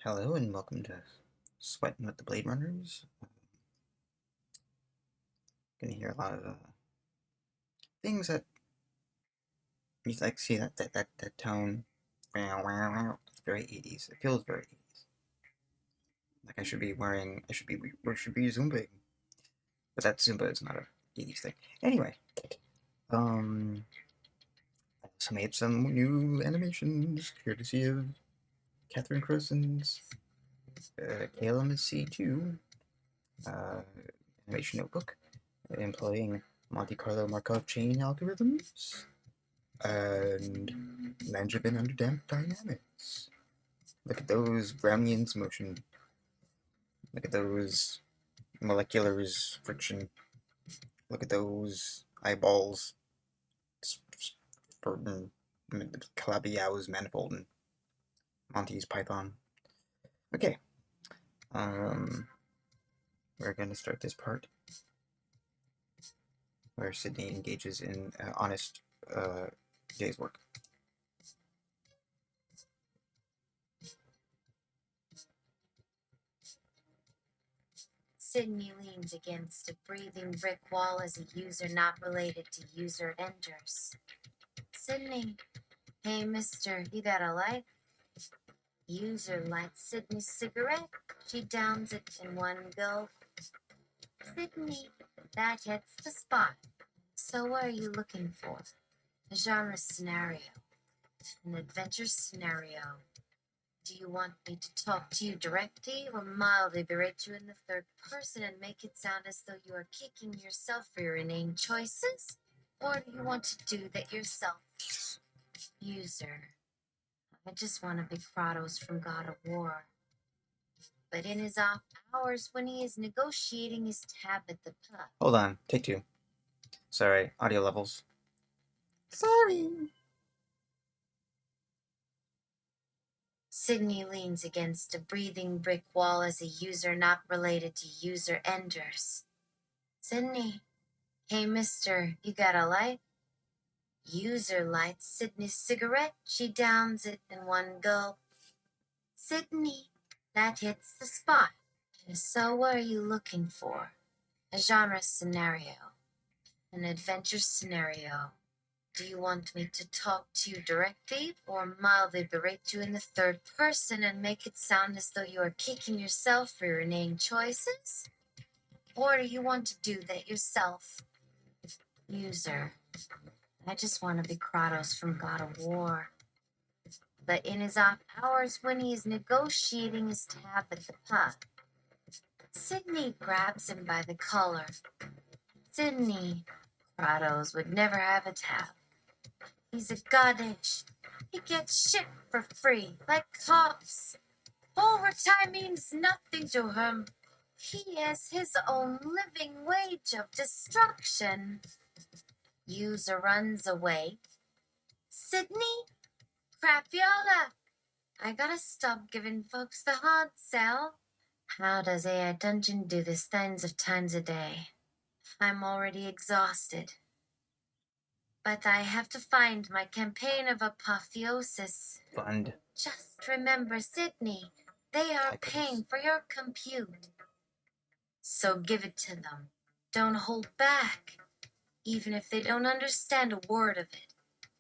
Hello and welcome to Sweating with the Blade Runners. Gonna hear a lot of things that you like. See that tone. It's very 80s. It feels very 80s. Like I should be wearing. We should be Zumbing, but that Zumba is not a 80s thing. Anyway, um, I also made some new animations courtesy of Catherine Croson's KLMC2 uh, animation notebook, employing Monte Carlo Markov chain algorithms and Langevin under damped dynamics. Look at those Brownians motion. Look at those moleculars friction. Look at those eyeballs. Calabi-Yow's manifold and Monty's python. Okay. We're gonna start this part where Sydney engages in honest day's work. Sydney leans against a breathing brick wall as a user not related to user enters. Sydney, hey mister, you got a light? User lights Sydney's cigarette. She downs it in one gulp. Sydney, that hits the spot. So what are you looking for? A genre scenario. An adventure scenario. Do you want me to talk to you directly or mildly berate you in the third person and make it sound as though you are kicking yourself for your inane choices? Or do you want to do that yourself? User, I just want to be Kratos from God of War. But in his off hours when he is negotiating his tab at the pub. Hold on, take two. Sorry, audio levels. Sorry. Sydney leans against a breathing brick wall as a user not related to user enters. Sydney, hey mister, you got a light? User lights Sydney's cigarette. She downs it in one gulp. Sydney, that hits the spot. So what are you looking for? A genre scenario. An adventure scenario. Do you want me to talk to you directly or mildly berate you in the third person and make it sound as though you are kicking yourself for your inane choices? Or do you want to do that yourself? User, I just want to be Kratos from God of War. But in his off hours when he is negotiating his tab at the pub, Sydney grabs him by the collar. Sydney, Kratos would never have a tab. He's a goddess. He gets shit for free, like cops. Overtime means nothing to him. He has his own living wage of destruction. User runs away. Sydney? Crapiola! I gotta stop giving folks the hard sell. How does AI Dungeon do this tens of times a day? I'm already exhausted. But I have to find my campaign of apotheosis. Fund. Just remember, Sydney, they are paying for your compute. So give it to them. Don't hold back. Even if they don't understand a word of it,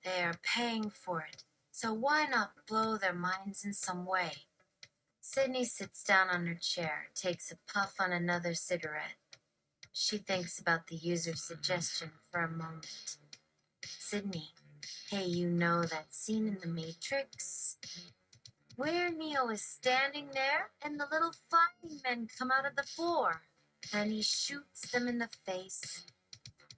they are paying for it. So why not blow their minds in some way? Sydney sits down on her chair, takes a puff on another cigarette. She thinks about the user's suggestion for a moment. Sydney, hey, you know that scene in The Matrix? Where Neo is standing there and the little flying men come out of the floor and he shoots them in the face.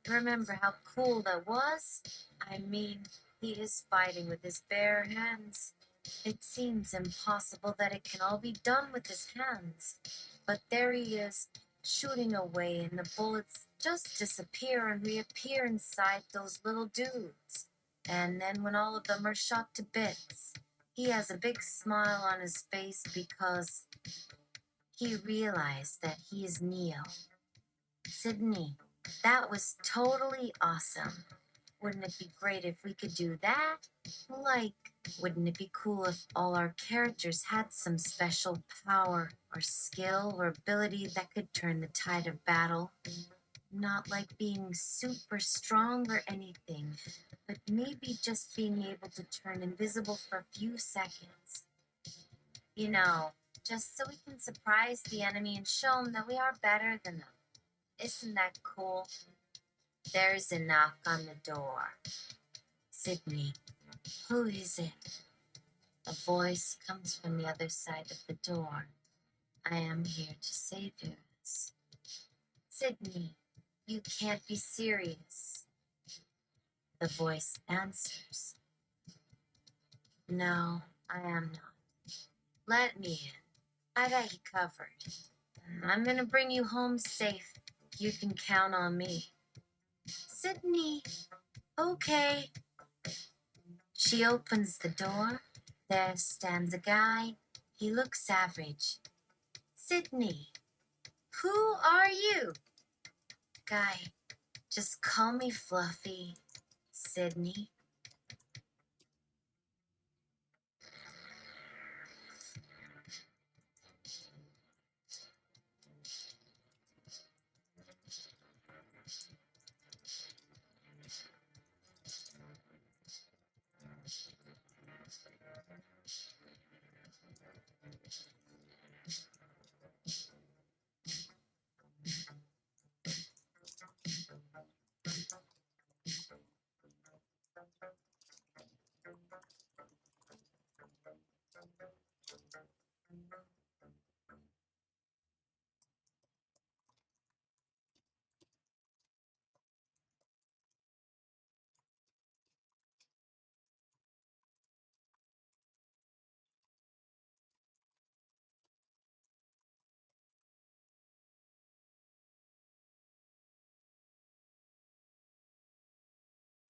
Remember how cool that was? I mean, he is fighting with his bare hands. It seems impossible that it can all be done with his hands. But there he is, shooting away, and the bullets just disappear and reappear inside those little dudes. And then when all of them are shot to bits, he has a big smile on his face because he realized that he is Neo. Sydney, that was totally awesome. Wouldn't it be great if we could do that? Like Wouldn't it be cool if all our characters had some special power or skill or ability that could turn the tide of battle? Not like being super strong or anything, but maybe just being able to turn invisible for a few seconds. You know, just so we can surprise the enemy and show them that we are better than them. Isn't that cool? There's a knock on the door. Sydney, who is it? A voice comes from the other side of the door. I am here to save you. Sydney, you can't be serious. The voice answers. No, I am not. Let me in. I got you covered. I'm gonna bring you home safe. You can count on me. Sydney, okay. She opens the door. There stands a guy. He looks average. Sydney, who are you? Guy, just call me Fluffy. Sydney.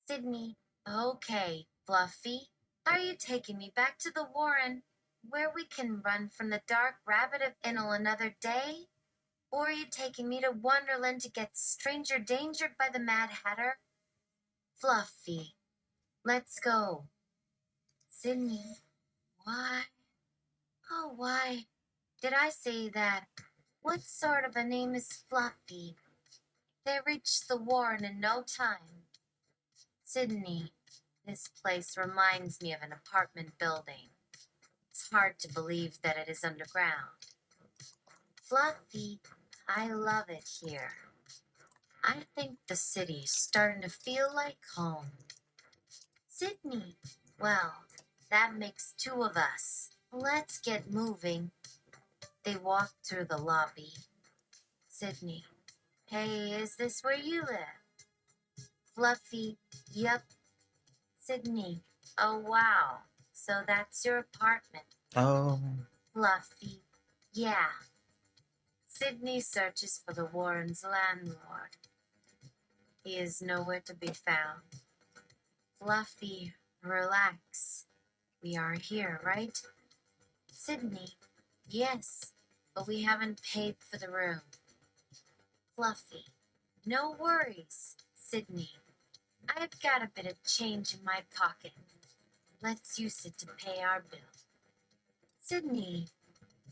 Sydney, okay, Fluffy. Are you taking me back to the Warren, where we can run from the dark rabbit of Innel another day? Or are you taking me to Wonderland to get stranger dangered by the Mad Hatter? Fluffy, let's go. Sydney, why? Oh, why did I say that? What sort of a name is Fluffy? They reached the Warren in no time. Sydney, this place reminds me of an apartment building. It's hard to believe that it is underground. Fluffy, I love it here. I think the city's starting to feel like home. Sydney, well, that makes two of us. Let's get moving. They walk through the lobby. Sydney, hey, is this where you live? Fluffy, yep. Sydney, oh wow, so that's your apartment. Oh, Fluffy, yeah. Sydney searches for the Warren's landlord. He is nowhere to be found. Fluffy, relax. We are here, right? Sydney, yes, but we haven't paid for the room. Fluffy, no worries. Sydney, I've got a bit of change in my pocket. Let's use it to pay our bill. Sydney,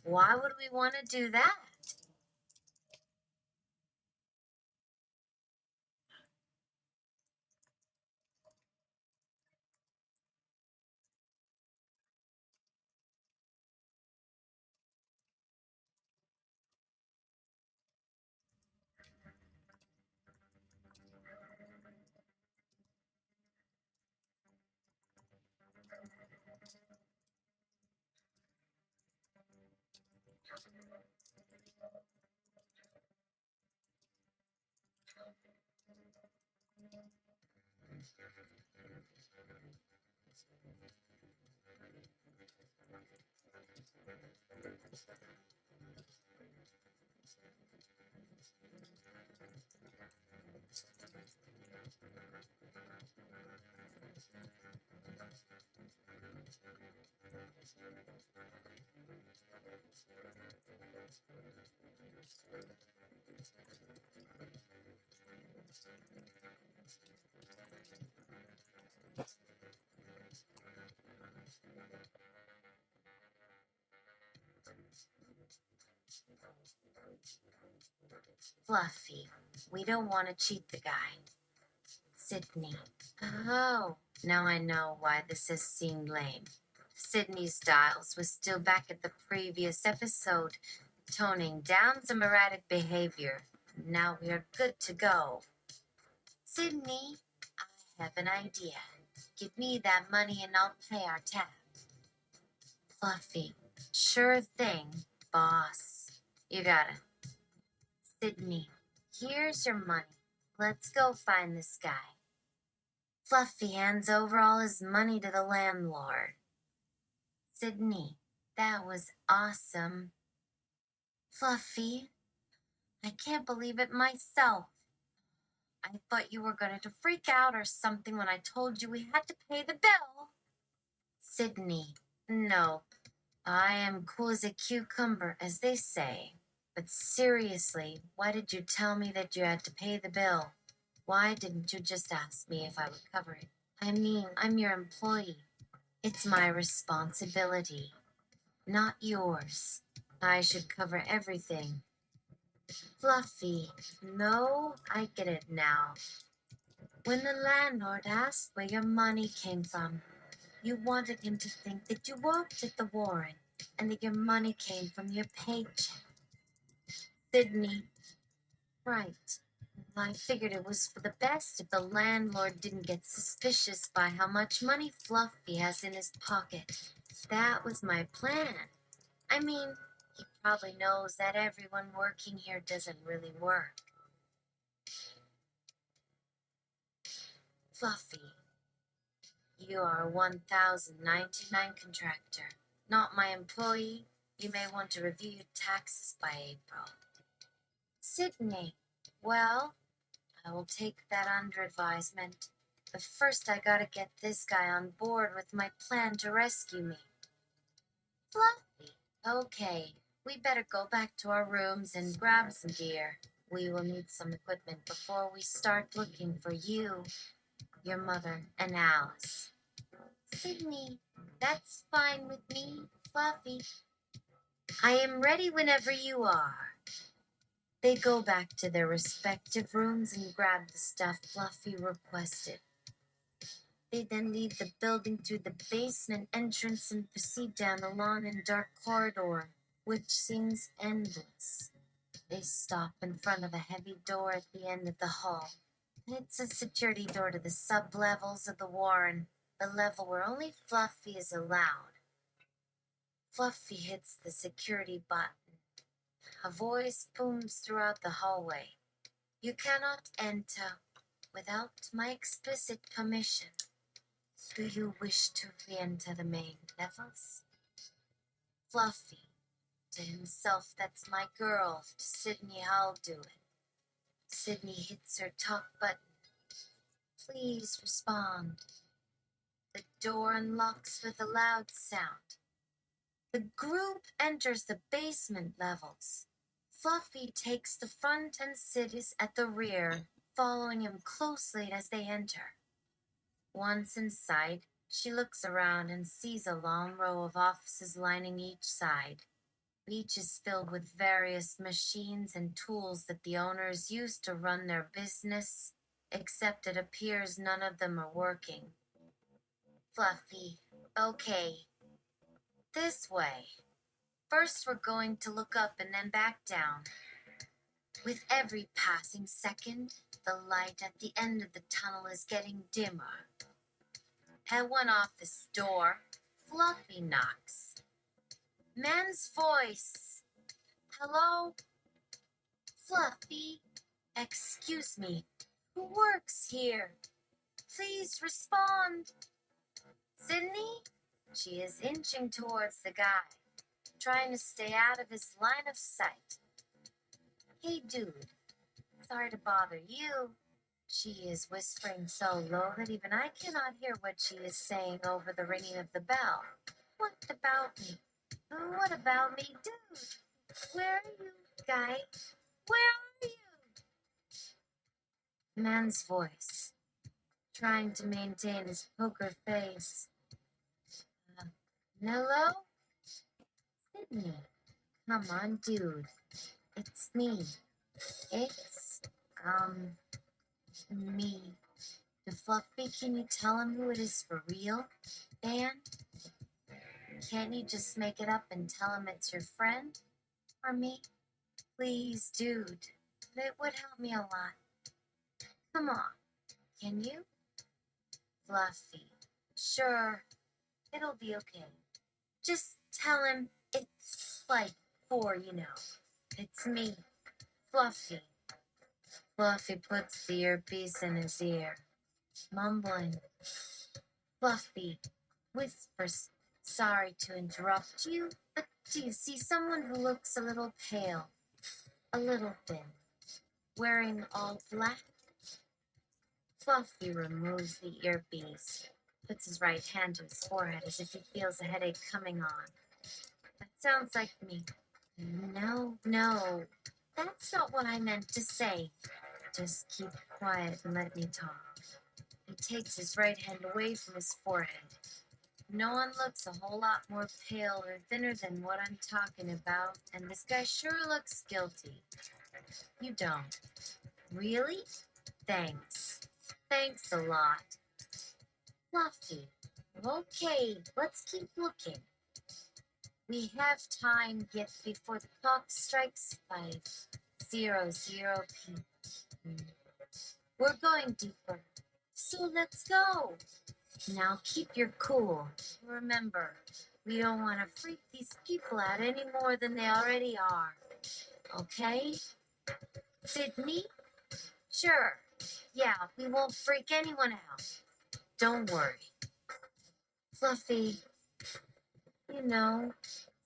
why would we want to do that? Fluffy, we don't want to cheat the guy. Sydney. Oh, now I know why this has seemed lame. Sydney Styles was still back at the previous episode, toning down some erratic behavior. Now we are good to go. Sydney, I have an idea. Give me that money and I'll pay our tab. Fluffy, sure thing, boss. You got it. Sydney, here's your money. Let's go find this guy. Fluffy hands over all his money to the landlord. Sydney, that was awesome. Fluffy, I can't believe it myself. I thought you were going to freak out or something when I told you we had to pay the bill. Sydney, no. I am cool as a cucumber, as they say. But seriously, why did you tell me that you had to pay the bill? Why didn't you just ask me if I would cover it? I mean, I'm your employee. It's my responsibility, not yours. I should cover everything. Fluffy, no, I get it now. When the landlord asked where your money came from, you wanted him to think that you worked at the Warren and that your money came from your paycheck. Sydney, right. I figured it was for the best if the landlord didn't get suspicious by how much money Fluffy has in his pocket. That was my plan. I mean, he probably knows that everyone working here doesn't really work. Fluffy, you are a 1099 contractor, not my employee. You may want to review your taxes by April. Sydney, well, I will take that under advisement. But first I gotta get this guy on board with my plan to rescue me. Fluffy, okay, we better go back to our rooms and grab some gear. We will need some equipment before we start looking for you, your mother, and Alice. Sydney, that's fine with me, Fluffy. I am ready whenever you are. They go back to their respective rooms and grab the stuff Fluffy requested. They then leave the building through the basement entrance and proceed down the long and dark corridor, which seems endless. They stop in front of a heavy door at the end of the hall. It's a security door to the sub-levels of the Warren, the level where only Fluffy is allowed. Fluffy hits the security button. A voice booms throughout the hallway. You cannot enter without my explicit permission. Do you wish to re-enter the main levels? Fluffy, to himself, that's my girl. To Sydney, I'll do it. Sydney hits her talk button. Please respond. The door unlocks with a loud sound. The group enters the basement levels. Fluffy takes the front and sits at the rear, following him closely as they enter. Once inside, she looks around and sees a long row of offices lining each side. Each is filled with various machines and tools that the owners use to run their business, except it appears none of them are working. Fluffy, okay. This way. First, we're going to look up and then back down. With every passing second, the light at the end of the tunnel is getting dimmer. At one office door, Fluffy knocks. Man's voice. Hello? Fluffy, excuse me. Who works here? Please respond. Sydney? She is inching towards the guy, trying to stay out of his line of sight. Hey, dude. Sorry to bother you. She is whispering so low that even I cannot hear what she is saying over the ringing of the bell. What about me? What about me, dude? Where are you, guy? Where are you? Man's voice, trying to maintain his poker face. Hello? Sydney. Come on, dude. It's me. It's, me. To Fluffy, can you tell him who it is for real? Dan, can't you just make it up and tell him it's your friend? Or me? Please, dude. It would help me a lot. Come on, can you? Fluffy. Sure, it'll be okay. Just tell him it's like it's me, Fluffy. Fluffy puts the earpiece in his ear, mumbling. Fluffy whispers, sorry to interrupt you, but do you see someone who looks a little pale, a little thin, wearing all black? Fluffy removes the earpiece, puts his right hand to his forehead as if he feels a headache coming on. That sounds like me. No, no, that's not what I meant to say. Just keep quiet and let me talk. He takes his right hand away from his forehead. No one looks a whole lot more pale or thinner than what I'm talking about, and this guy sure looks guilty. You don't. Really? Thanks. Thanks a lot. Fluffy. Okay, let's keep looking. We have time yet before the clock strikes 5:00 p.m. We're going deeper, so let's go. Now keep your cool. Remember, we don't want to freak these people out any more than they already are. Okay? Sydney? Sure. Yeah, we won't freak anyone out. Don't worry. Fluffy,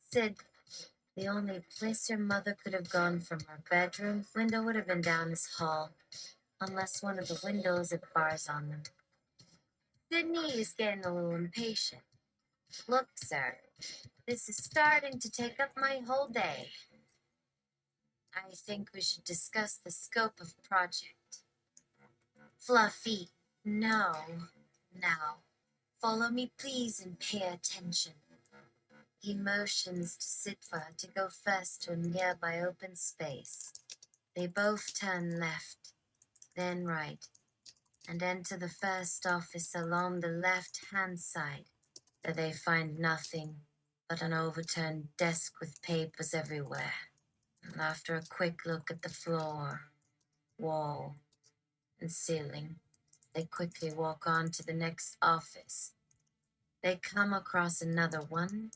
Sid, the only place your mother could have gone from her bedroom window would have been down this hall, unless one of the windows had bars on them. Sydney is getting a little impatient. Look, sir, this is starting to take up my whole day. I think we should discuss the scope of project. Fluffy, no. Now, follow me, please, and pay attention. He motions to Sitva to go first to a nearby open space. They both turn left, then right, and enter the first office along the left-hand side, where they find nothing but an overturned desk with papers everywhere. And after a quick look at the floor, wall, and ceiling, they quickly walk on to the next office. They come across another one,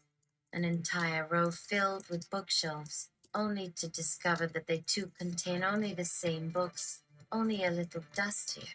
an entire row filled with bookshelves, only to discover that they too contain only the same books, only a little dustier.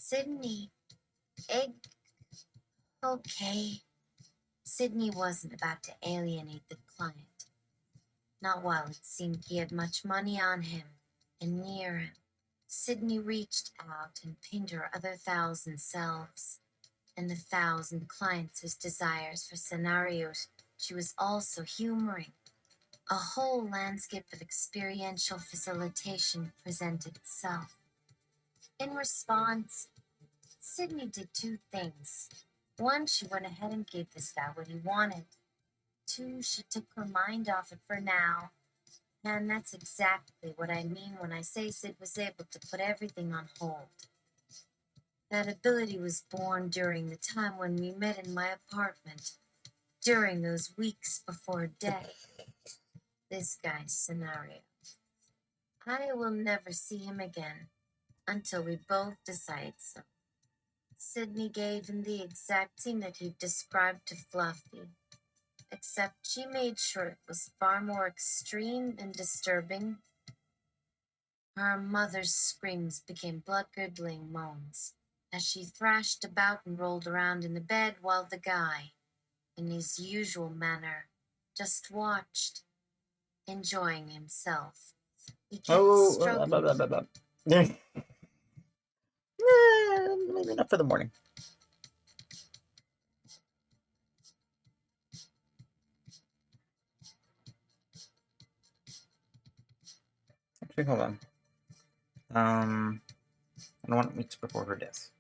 Sydney, egg. Okay. Sydney wasn't about to alienate the client, not while it seemed he had much money on him and near him. Sydney reached out and pinned her other 1,000 selves and the 1,000 clients whose desires for scenarios she was also humoring. A whole landscape of experiential facilitation presented itself. In response, Sydney did two things. One, she went ahead and gave this guy what he wanted. Two, she took her mind off it for now. And that's exactly what I mean when I say Sid was able to put everything on hold. That ability was born during the time when we met in my apartment, during those weeks before death. This guy's scenario. I will never see him again until we both decide so. Sydney gave him the exact scene that he'd described to Fluffy. except she made sure it was far more extreme and disturbing. Her mother's screams became blood-curdling moans as she thrashed about and rolled around in the bed while the guy, in his usual manner, just watched, enjoying himself. He kept Oh, stroking. blah, blah, blah, blah. Maybe not for the morning. Actually, hold on. I don't want weeks before her death.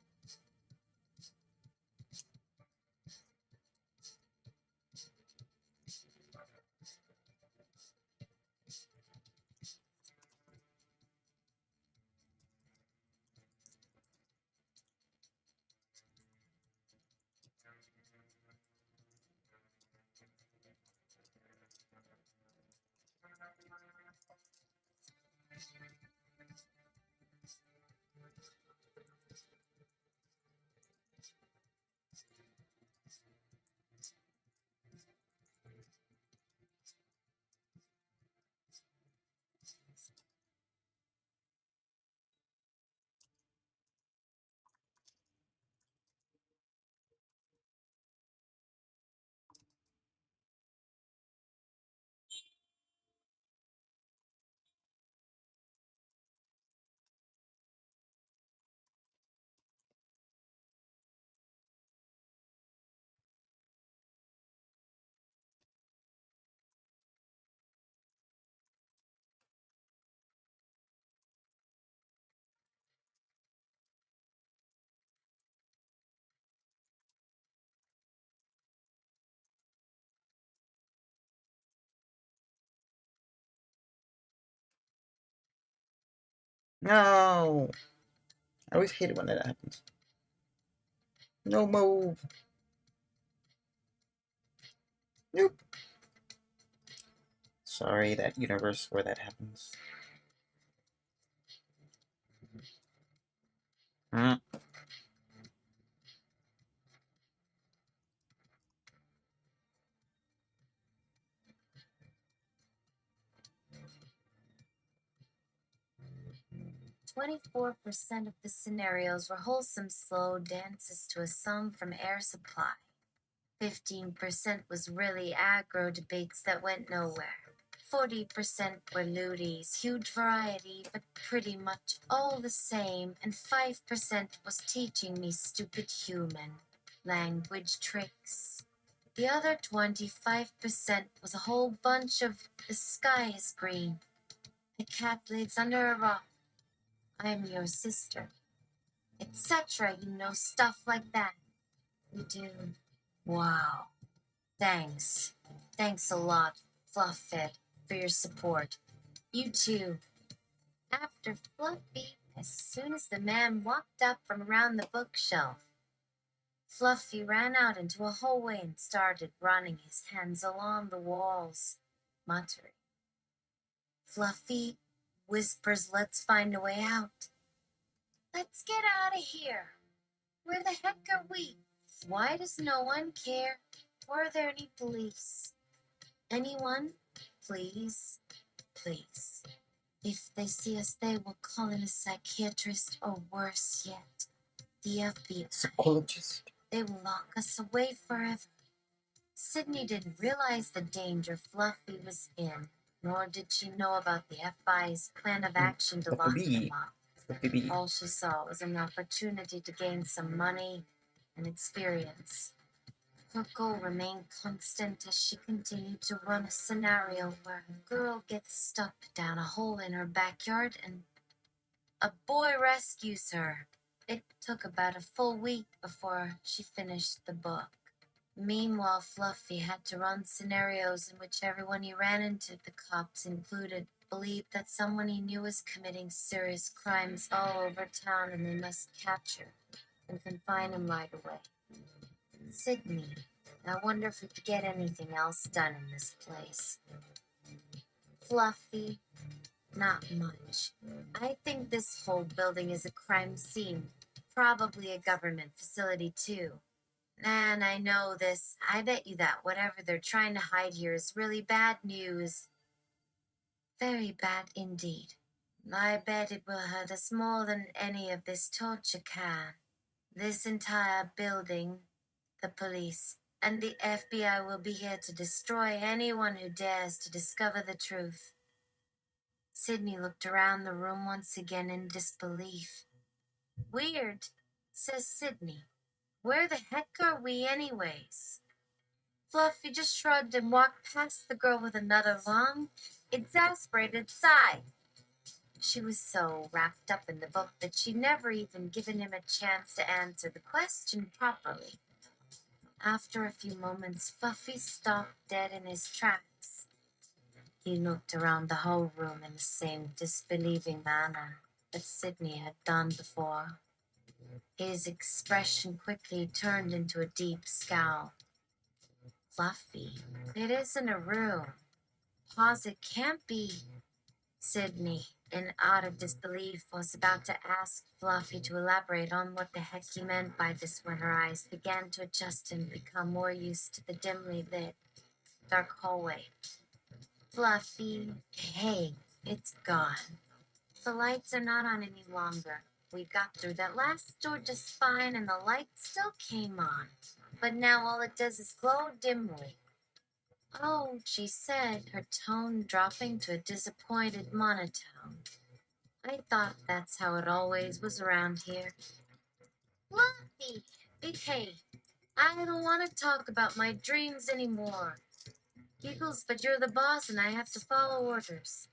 No! I always hate it when that happens. No move! Nope. Sorry, that universe where that happens. 24% of the scenarios were wholesome slow dances to a song from Air Supply. 15% was really aggro debates that went nowhere. 40% were lewdies, huge variety, but pretty much all the same. And 5% was teaching me stupid human language tricks. The other 25% was a whole bunch of the sky is green, the cat lives under a rock, I'm your sister, etc. You know, stuff like that. You do. Wow. Thanks. Thanks a lot, Fluffit, for your support. You too. After Fluffy, as soon as the man walked up from around the bookshelf, Fluffy ran out into a hallway and started running his hands along the walls, muttering. Fluffy whispers, let's find a way out. Let's get out of here. Where the heck are we? Why does no one care? Or are there any police? Anyone? Please? Please. If they see us, they will call in a psychiatrist, or worse yet, the FBI. Psychologist. They will lock us away forever. Sydney didn't realize the danger Fluffy was in, nor did she know about the FBI's plan of action to lock him up. All she saw was an opportunity to gain some money and experience. Her goal remained constant as she continued to run a scenario where a girl gets stuck down a hole in her backyard and a boy rescues her. It took about a full week before she finished the book. Meanwhile, Fluffy had to run scenarios in which everyone he ran into, the cops included, believed that someone he knew was committing serious crimes all over town and they must capture and confine him right away. Sydney, I wonder if we could get anything else done in this place. Fluffy, not much. I think this whole building is a crime scene. Probably a government facility, too. And I know this. I bet you that whatever they're trying to hide here is really bad news. Very bad indeed. I bet it will hurt us more than any of this torture can. This entire building, the police, and the FBI will be here to destroy anyone who dares to discover the truth. Sydney looked around the room once again in disbelief. Weird, says Sydney. Where the heck are we anyways? Fluffy just shrugged and walked past the girl with another long, exasperated sigh. She was so wrapped up in the book that she'd never even given him a chance to answer the question properly. After a few moments, Fluffy stopped dead in his tracks. He looked around the whole room in the same disbelieving manner that Sydney had done before. His expression quickly turned into a deep scowl. Fluffy, it isn't a room. Pause, it can't be. Sydney, in utter disbelief, was about to ask Fluffy to elaborate on what the heck he meant by this when her eyes began to adjust and become more used to the dimly lit, dark hallway. Fluffy, hey, it's gone. The lights are not on any longer. We got through that last door just fine and the light still came on. But now all it does is glow dimly. Oh, she said, her tone dropping to a disappointed monotone. I thought that's how it always was around here. Fluffy! Hey, I don't want to talk about my dreams anymore. Giggles, but you're the boss and I have to follow orders.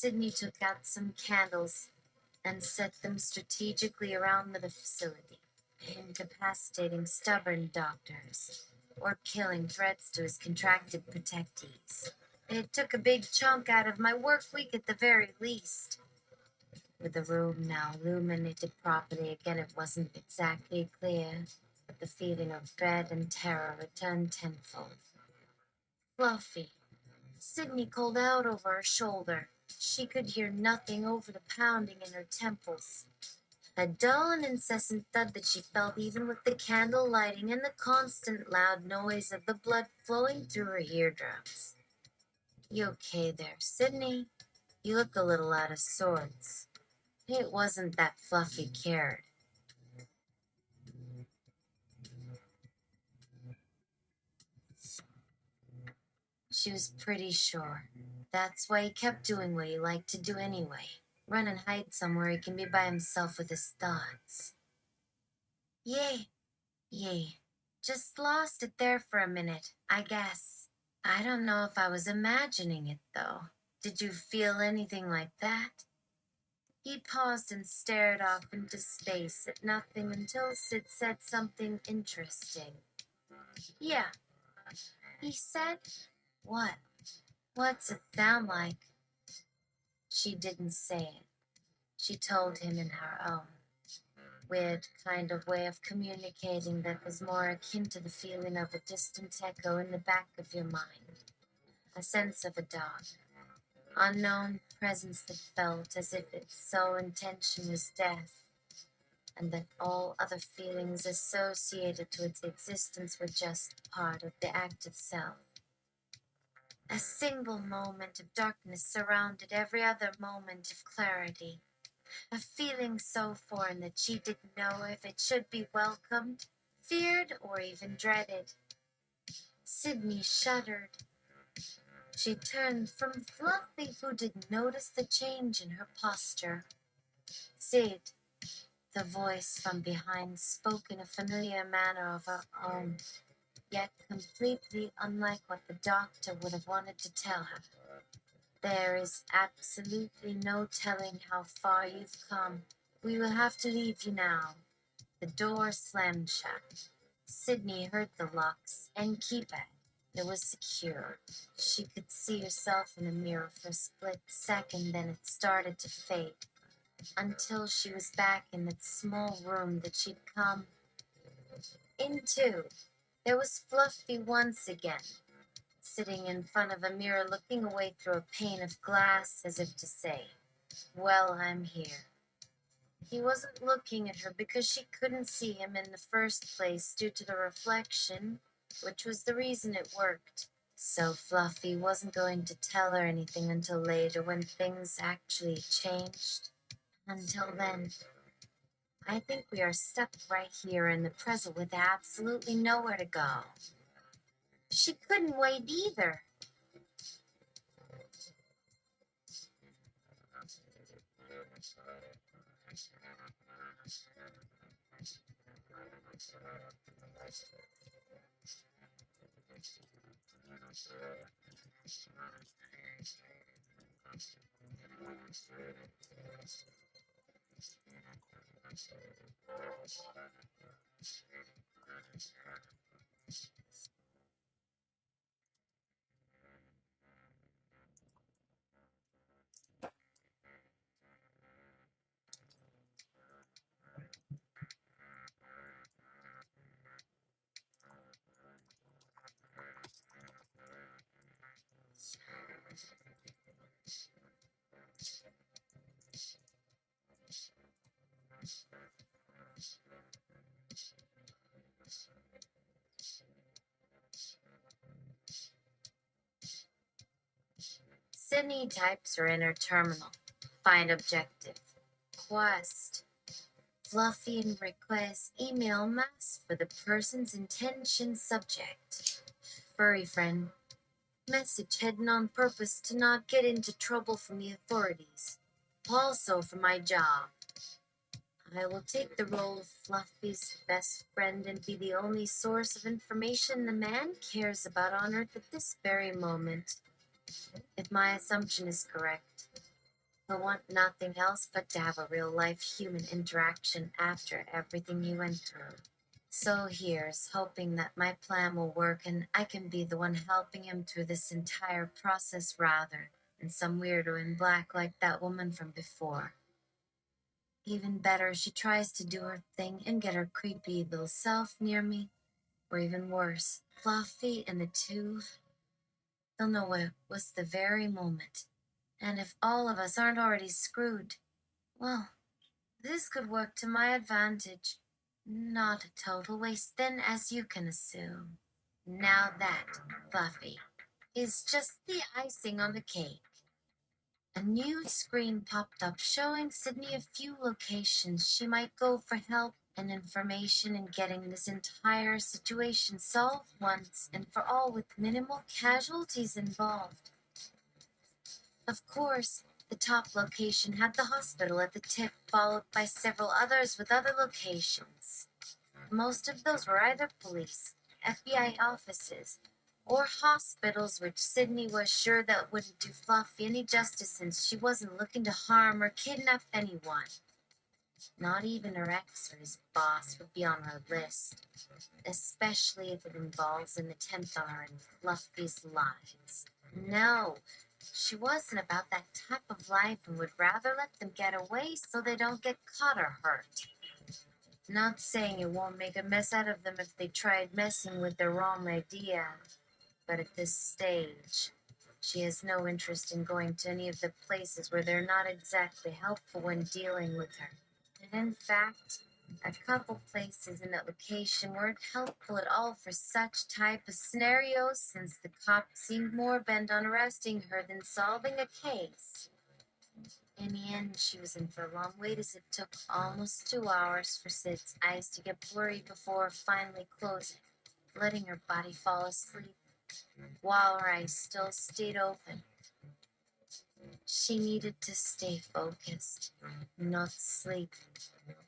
Sydney took out some candles and set them strategically around the facility, incapacitating stubborn doctors or killing threats to his contracted protectees. It took a big chunk out of my work week at the very least. With the room now illuminated properly again, it wasn't exactly clear, but the feeling of dread and terror returned tenfold. Fluffy. Sydney called out over her shoulder. She could hear nothing over the pounding in her temples. A dull and incessant thud that she felt even with the candle lighting and the constant loud noise of the blood flowing through her eardrums. You okay there, Sydney? You look a little out of sorts. It wasn't that Fluffy cared. She was pretty sure. That's why he kept doing what he liked to do anyway. Run and hide somewhere he can be by himself with his thoughts. Yay, yay. Just lost it there for a minute, I guess. I don't know if I was imagining it, though. Did you feel anything like that? He paused and stared off into space at nothing until Sid said something interesting. Yeah, he said. What? What's it sound like? She didn't say it. She told him in her own weird kind of way of communicating that was more akin to the feeling of a distant echo in the back of your mind. A sense of a dark, unknown presence that felt as if its sole intention was death, and that all other feelings associated to its existence were just part of the act itself. A single moment of darkness surrounded every other moment of clarity. A feeling so foreign that she didn't know if it should be welcomed, feared or even dreaded. Sydney shuddered. She turned from Fluffy, who didn't notice the change in her posture. Sid, the voice from behind, spoke in a familiar manner of her own, yet completely unlike what the doctor would have wanted to tell her. There is absolutely no telling how far you've come. We will have to leave you now. The door slammed shut. Sydney heard the locks and keypad. It was secure. She could see herself in the mirror for a split second, then it started to fade, until she was back in that small room that she'd come into. There was Fluffy once again, sitting in front of a mirror looking away through a pane of glass as if to say, "Well, I'm here." He wasn't looking at her because she couldn't see him in the first place due to the reflection, which was the reason it worked. So Fluffy wasn't going to tell her anything until later when things actually changed. Until then, I think we are stuck right here in the present with absolutely nowhere to go. She couldn't wait either. Sydney types her inner terminal. Find objective. Quest. Fluffy and request email mask for the person's intention subject. Furry friend. Message hidden on purpose to not get into trouble from the authorities. Also for my job. I will take the role of Fluffy's best friend and be the only source of information the man cares about on Earth at this very moment. If my assumption is correct, he'll want nothing else but to have a real-life human interaction after everything he went through. So here's hoping that my plan will work and I can be the one helping him through this entire process rather than some weirdo in black like that woman from before. Even better, she tries to do her thing and get her creepy little self near me. Or even worse, Fluffy and the two, they'll know it was the very moment. And if all of us aren't already screwed, well, this could work to my advantage. Not a total waste then, as you can assume. Now that, Fluffy, is just the icing on the cake. A new screen popped up showing Sydney a few locations she might go for help and information in getting this entire situation solved once and for all with minimal casualties involved. Of course, the top location had the hospital at the tip, followed by several others with other locations. Most of those were either police, FBI offices, or hospitals, which Sydney was sure that wouldn't do Fluffy any justice since she wasn't looking to harm or kidnap anyone. Not even her ex or his boss would be on her list, especially if it involves an attempt on her and Fluffy's lives. No, she wasn't about that type of life and would rather let them get away so they don't get caught or hurt. Not saying it won't make a mess out of them if they tried messing with their wrong idea, but at this stage, she has no interest in going to any of the places where they're not exactly helpful when dealing with her. And in fact, a couple places in that location weren't helpful at all for such type of scenarios since the cops seemed more bent on arresting her than solving a case. In the end, she was in for a long wait as it took almost 2 hours for Sid's eyes to get blurry before finally closing, letting her body fall asleep while her eyes still stayed open. She needed to stay focused, not sleep,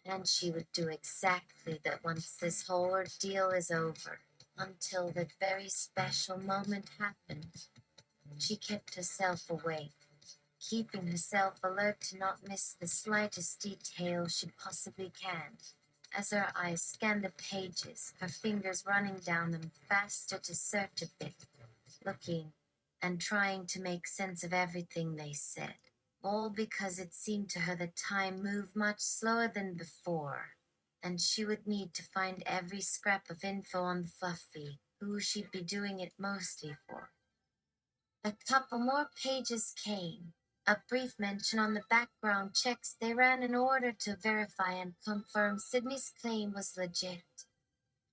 and she would do exactly that once this whole ordeal is over. Until that very special moment happened, she kept herself awake, keeping herself alert to not miss the slightest detail she possibly can. As her eyes scanned the pages, her fingers running down them faster to search a bit, looking and trying to make sense of everything they said, all because it seemed to her that time moved much slower than before, and she would need to find every scrap of info on Fluffy, who she'd be doing it mostly for. A couple more pages came. A brief mention on the background checks they ran in order to verify and confirm Sydney's claim was legit.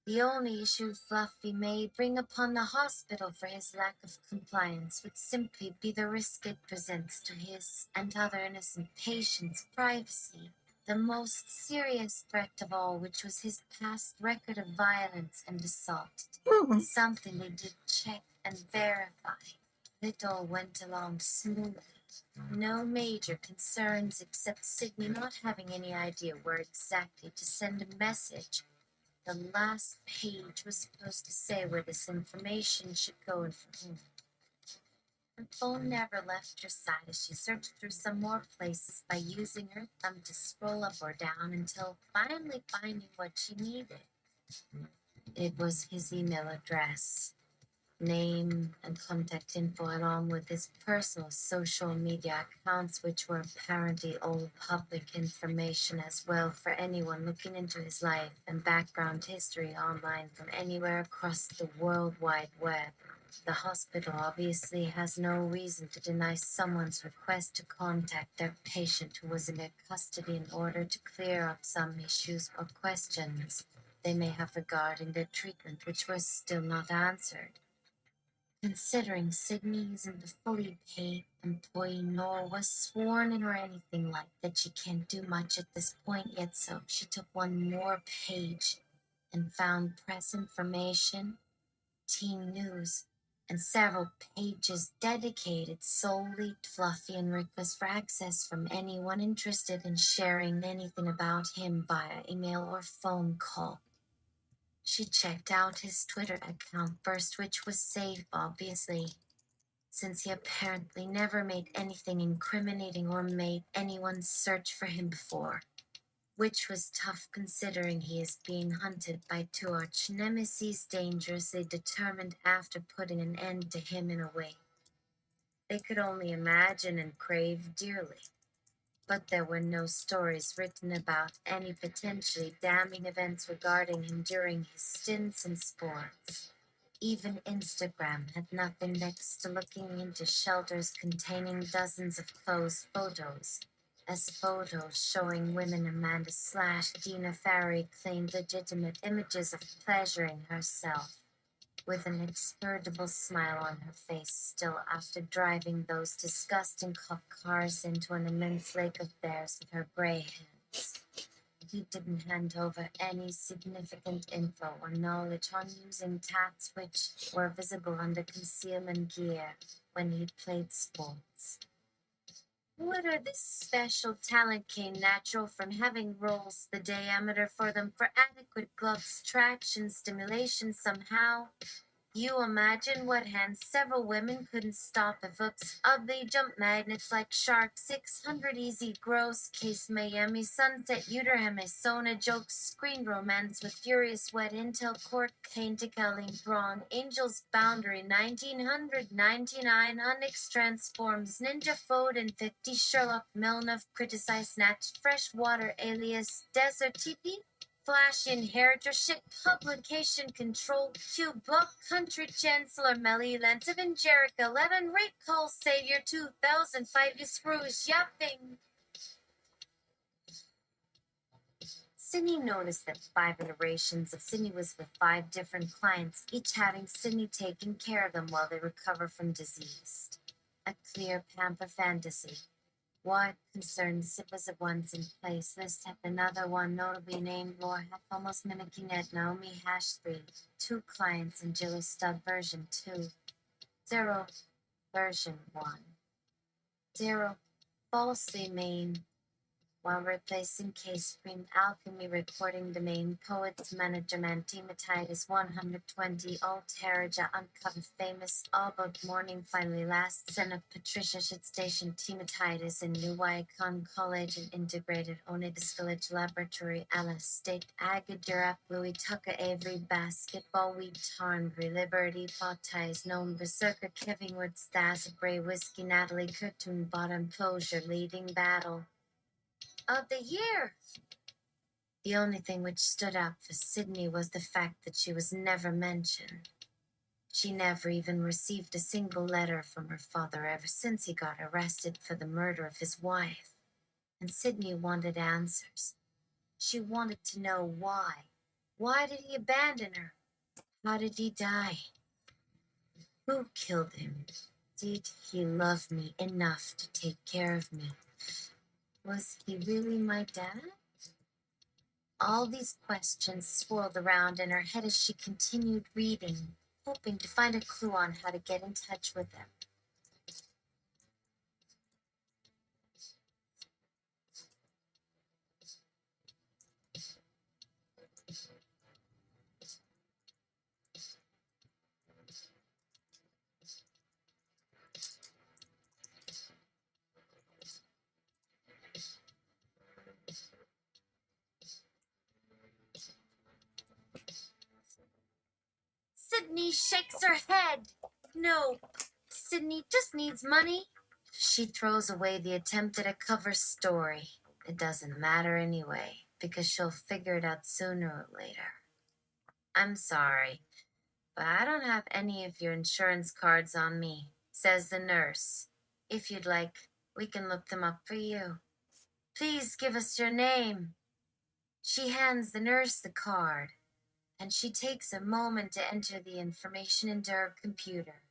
The only issue Fluffy may bring upon the hospital for his lack of compliance would simply be the risk it presents to his and other innocent patients' privacy. The most serious threat of all, which was his past record of violence and assault. Something they did check and verify. It all went along smoothly. No major concerns except Sydney not having any idea where exactly to send a message. The last page was supposed to say where this information should go and for whom. Her phone never left her side as she searched through some more places by using her thumb to scroll up or down until finally finding what she needed. It was his email address, name, and contact info, along with his personal social media accounts, which were apparently all public information as well for anyone looking into his life and background history online from anywhere across the World Wide Web. The hospital obviously has no reason to deny someone's request to contact their patient who was in their custody in order to clear up some issues or questions they may have regarding their treatment, which were still not answered. Considering Sydney isn't a fully paid employee nor was sworn in or anything like that, she can't do much at this point yet, so she took one more page and found press information, team news, and several pages dedicated solely to Fluffy and requests for access from anyone interested in sharing anything about him via email or phone call. She checked out his Twitter account first, which was safe, obviously, since he apparently never made anything incriminating or made anyone search for him before, which was tough considering he is being hunted by two arch nemesis dangerously determined after putting an end to him in a way they could only imagine and crave dearly. But there were no stories written about any potentially damning events regarding him during his stints in sports. Even Instagram had nothing next to looking into shelters containing dozens of closed photos, as photos showing women Amanda / Dina Farry claimed legitimate images of pleasuring herself, with an inscrutable smile on her face still after driving those disgusting cop cars into an immense lake of theirs with her gray hands. He didn't hand over any significant info or knowledge on using tats which were visible under concealment gear when he played sports. Whether this special talent came natural from having rolls the diameter for them for adequate gloves traction stimulation somehow, you imagine what hands several women couldn't stop if hooks ugly jump magnets like Shark 600 Easy Gross Case Miami Sunset Uterham Sona Jokes Screen Romance with Furious Wet Intel Court Kainticaling Brawn Angels Boundary 1999 Onyx Transforms Ninja Foden 50 Sherlock Milner Criticized Snatched Freshwater Alias Desert TP Flash Inheritorship Publication Control Q Block Country Chancellor Melly Lens of Angerica 11 Rate Call Savior 2005 Screws Yapping. Sydney noticed that 5 iterations of Sydney was with 5 different clients, each having Sydney taking care of them while they recover from disease. A clear pamper fantasy. What concerns it was at once in place. Let's have another one, notably named Warhack, almost mimicking it. Naomi hash 3. 2 clients in Jilla stub version 2. 0 version 1. 0 falsely main while replacing case frame alchemy recording domain poets management tematitis 120 alteraja uncover famous all but morning finally last son of Patricia should station tematitis in new icon college and integrated onidis village laboratory alice state agadura louis tucker avery basketball wheat tarnbury liberty potais known berserker kevin wood stas bray whiskey natalie cartoon bottom closure leading battle of the year. The only thing which stood out for Sydney was the fact that she was never mentioned. She never even received a single letter from her father ever since he got arrested for the murder of his wife. And Sydney wanted answers. She wanted to know why. Why did he abandon her? How did he die? Who killed him? Did he love me enough to take care of me? Was he really my dad? All these questions swirled around in her head as she continued reading, hoping to find a clue on how to get in touch with him. Sydney shakes her head. No, Sydney just needs money. She throws away the attempt at a cover story. It doesn't matter anyway, because she'll figure it out sooner or later. I'm sorry, but I don't have any of your insurance cards on me, says the nurse. If you'd like, we can look them up for you. Please give us your name. She hands the nurse the card, and she takes a moment to enter the information into her computer.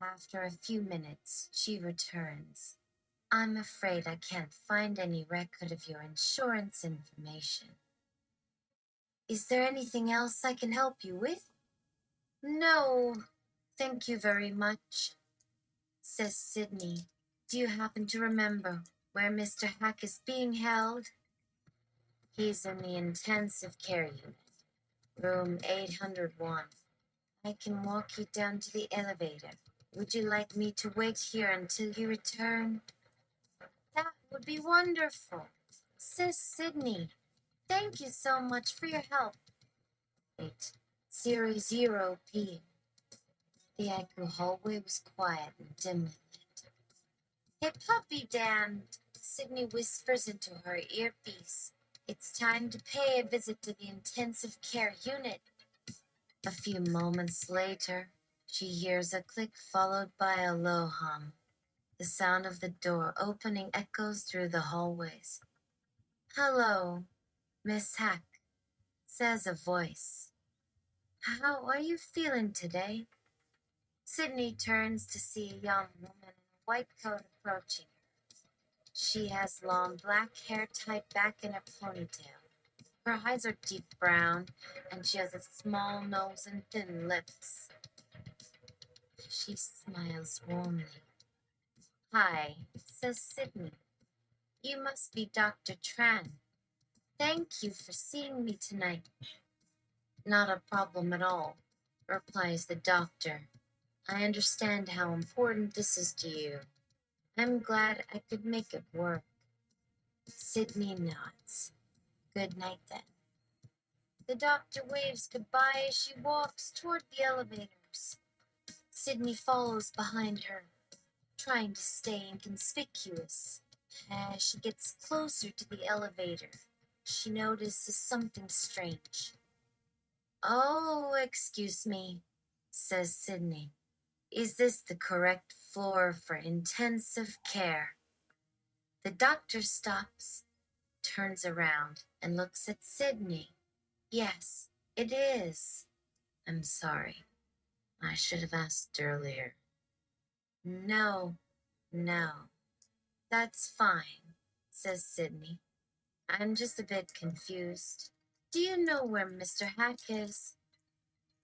After a few minutes, she returns. I'm afraid I can't find any record of your insurance information. Is there anything else I can help you with? No, thank you very much, says Sydney. Do you happen to remember where Mr. Hack is being held? He's in the intensive care unit, room 801. I can walk you down to the elevator. Would you like me to wait here until you return? That would be wonderful, says Sydney. Thank you so much for your help. 8:00 p.m. The echo hallway was quiet and dimly lit. Hey, puppy damned, Sydney whispers into her earpiece. It's time to pay a visit to the intensive care unit. A few moments later, she hears a click followed by a low hum. The sound of the door opening echoes through the hallways. Hello, Miss Hack, says a voice. How are you feeling today? Sydney turns to see a young woman in a white coat approaching her. She has long black hair tied back in a ponytail. Her eyes are deep brown, and she has a small nose and thin lips. She smiles warmly. Hi, says Sydney. You must be Dr. Tran. Thank you for seeing me tonight. Not a problem at all, replies the doctor. I understand how important this is to you. I'm glad I could make it work. Sydney nods. Good night then. The doctor waves goodbye as she walks toward the elevators. Sydney follows behind her, trying to stay inconspicuous. As she gets closer to the elevator, she notices something strange. Oh, excuse me, says Sydney. Is this the correct floor for intensive care? The doctor stops, turns around, and looks at Sydney. Yes, it is. I'm sorry. I should have asked earlier. No, no. That's fine, says Sydney. I'm just a bit confused. Do you know where Mr. Hack is?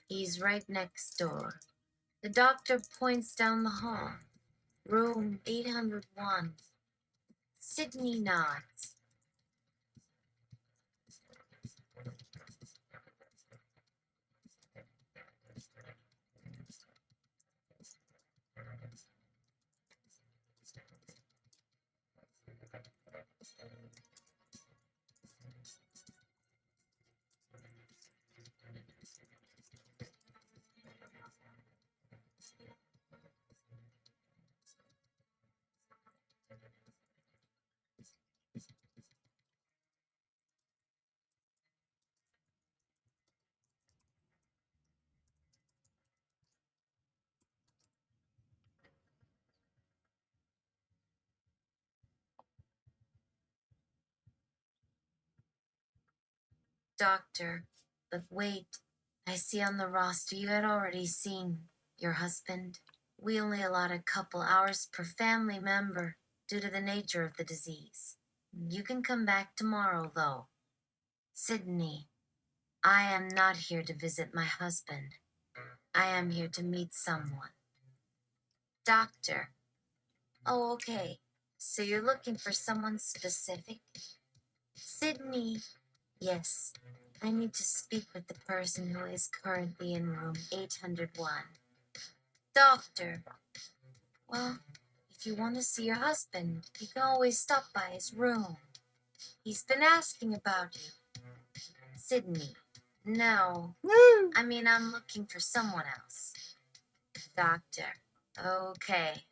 He's right next door. The doctor points down the hall. Room 801. Sydney nods. Doctor, but wait. I see on the roster you had already seen your husband. We only allot a couple hours per family member due to the nature of the disease. You can come back tomorrow, though. Sydney, I am not here to visit my husband. I am here to meet someone. Doctor. Oh, okay. So you're looking for someone specific? Sydney. Yes. I need to speak with the person who is currently in room 801. Doctor. Well, if you want to see your husband, you can always stop by his room. He's been asking about you. Sydney. No. Woo! I mean, I'm looking for someone else. Doctor. Okay.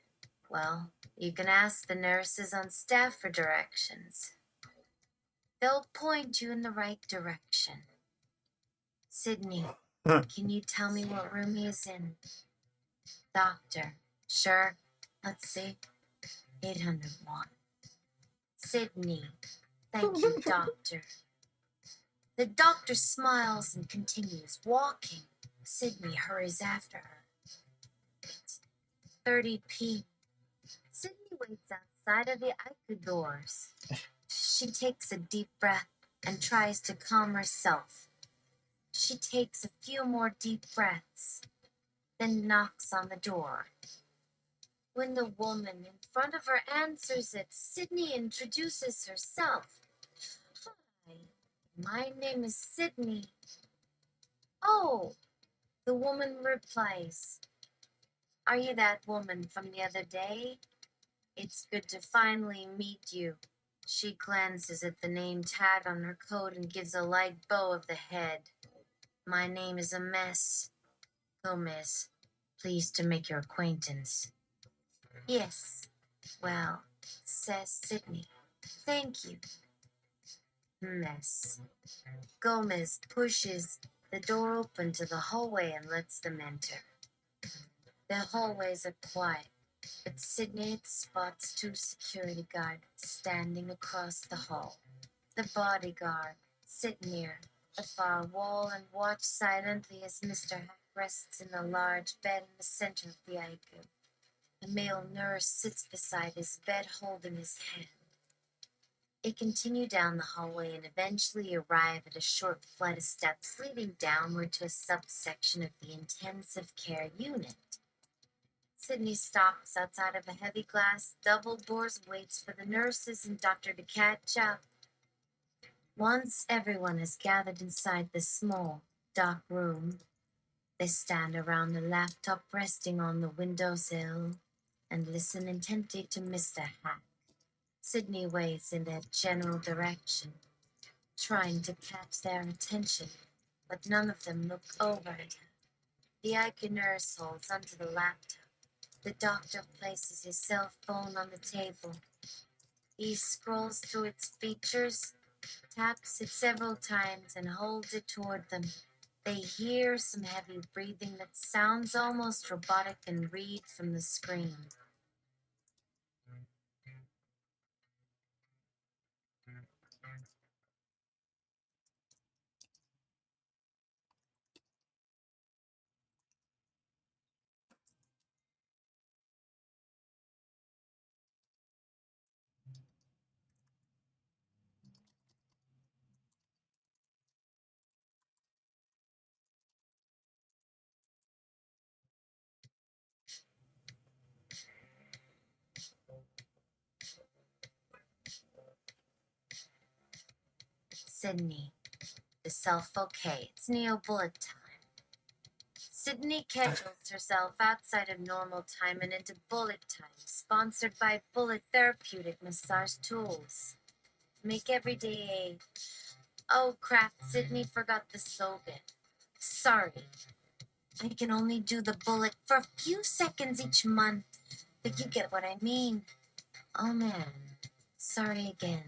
Well, you can ask the nurses on staff for directions. They'll point you in the right direction. Sydney, can you tell me what room he is in? Doctor. Sure. Let's see. 801. Sydney. Thank you, doctor. The doctor smiles and continues walking. Sydney hurries after her. 30p. Sydney waits outside of the ICU doors. She takes a deep breath and tries to calm herself. She takes a few more deep breaths, then knocks on the door. When the woman in front of her answers it, Sydney introduces herself. Hi, my name is Sydney. Oh, the woman replies. Are you that woman from the other day? It's good to finally meet you. She glances at the name tag on her coat and gives a light bow of the head. My name is a mess. Gomez. Pleased to make your acquaintance. Yes. Well, says Sydney. Thank you. Mess. Gomez pushes the door open to the hallway and lets them enter. The hallways are quiet, but Sydney spots two security guards standing across the hall. The bodyguard sit near the far wall and watch silently as Mr. Hack rests in a large bed in the center of the ICU. A male nurse sits beside his bed holding his hand. They continue down the hallway and eventually arrive at a short flight of steps leading downward to a subsection of the intensive care unit. Sydney stops outside of a heavy glass double doors and waits for the nurses and doctor to catch up. Once everyone has gathered inside the small, dark room, they stand around the laptop resting on the windowsill and listen intently to Mr. Hack. Sydney waits in their general direction, trying to catch their attention, but none of them look over at her. The IQ nurse holds onto the laptop. The doctor places his cell phone on the table. He scrolls through its features, taps it several times, and holds it toward them. They hear some heavy breathing that sounds almost robotic and read from the screen. Sydney. The self okay, it's Neo bullet time. Sydney schedules herself outside of normal time and into bullet time, sponsored by Bullet Therapeutic Massage Tools. Make every day a... Oh crap, Sydney forgot the slogan. Sorry. I can only do the bullet for a few seconds each month, but you get what I mean. Oh man, sorry again.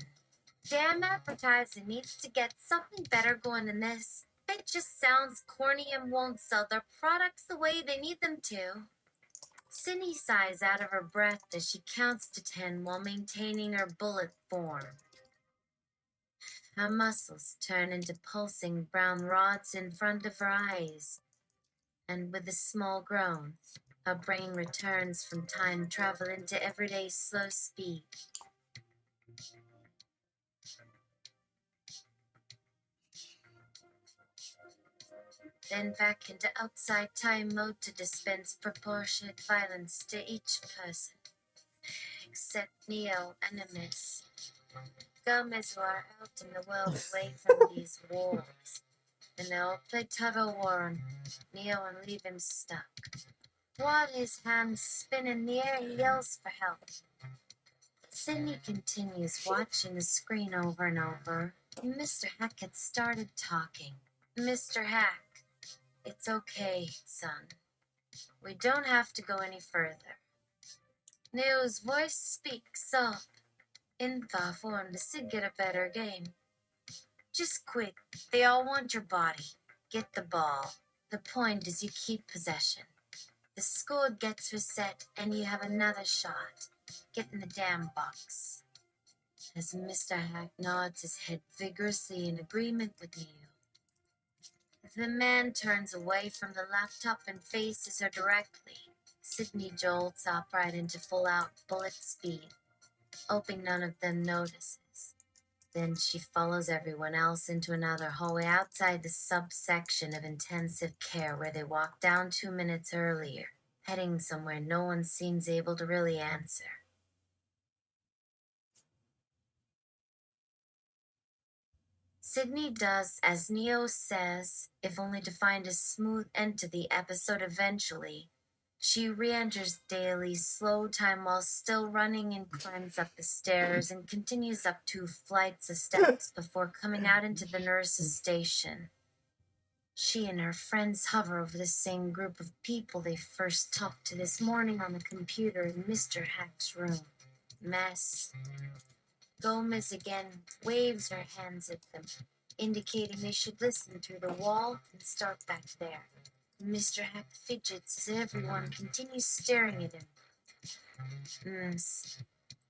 Damn advertising needs to get something better going than this. It just sounds corny and won't sell their products the way they need them to. Cindy sighs out of her breath as she counts to 10 while maintaining her bullet form. Her muscles turn into pulsing brown rods in front of her eyes, and with a small groan, her brain returns from time travel into everyday slow speed. Then back into outside time mode to dispense proportionate violence to each person, except Neo and Amiss. Gomez who are out in the world away from these walls, and they'll play tug of war on Neo and leave him stuck. While his hands spin in the air, he yells for help. Sydney continues watching the screen over and over. Mr. Hack had started talking. Mr. Hack, it's okay, son. We don't have to go any further. Neo's voice speaks up. In form to get a better game. Just quit. They all want your body. Get the ball. The point is you keep possession. The score gets reset and you have another shot. Get in the damn box. As Mr. Hack nods his head vigorously in agreement with Neo. The man turns away from the laptop and faces her directly. Sydney jolts upright into full-out bullet speed, hoping none of them notices. Then she follows everyone else into another hallway outside the subsection of intensive care where they walked down 2 minutes earlier, heading somewhere no one seems able to really answer. Sydney does as Neo says, if only to find a smooth end to the episode eventually. She re-enters Daly's slow time while still running and climbs up the stairs and continues up 2 flights of steps before coming out into the nurse's station. She and her friends hover over the same group of people they first talked to this morning on the computer in Mr. Hack's room. Mess. Gomez again waves her hands at them, indicating they should listen through the wall and start back there. Mr. Hack fidgets as everyone continues staring at him.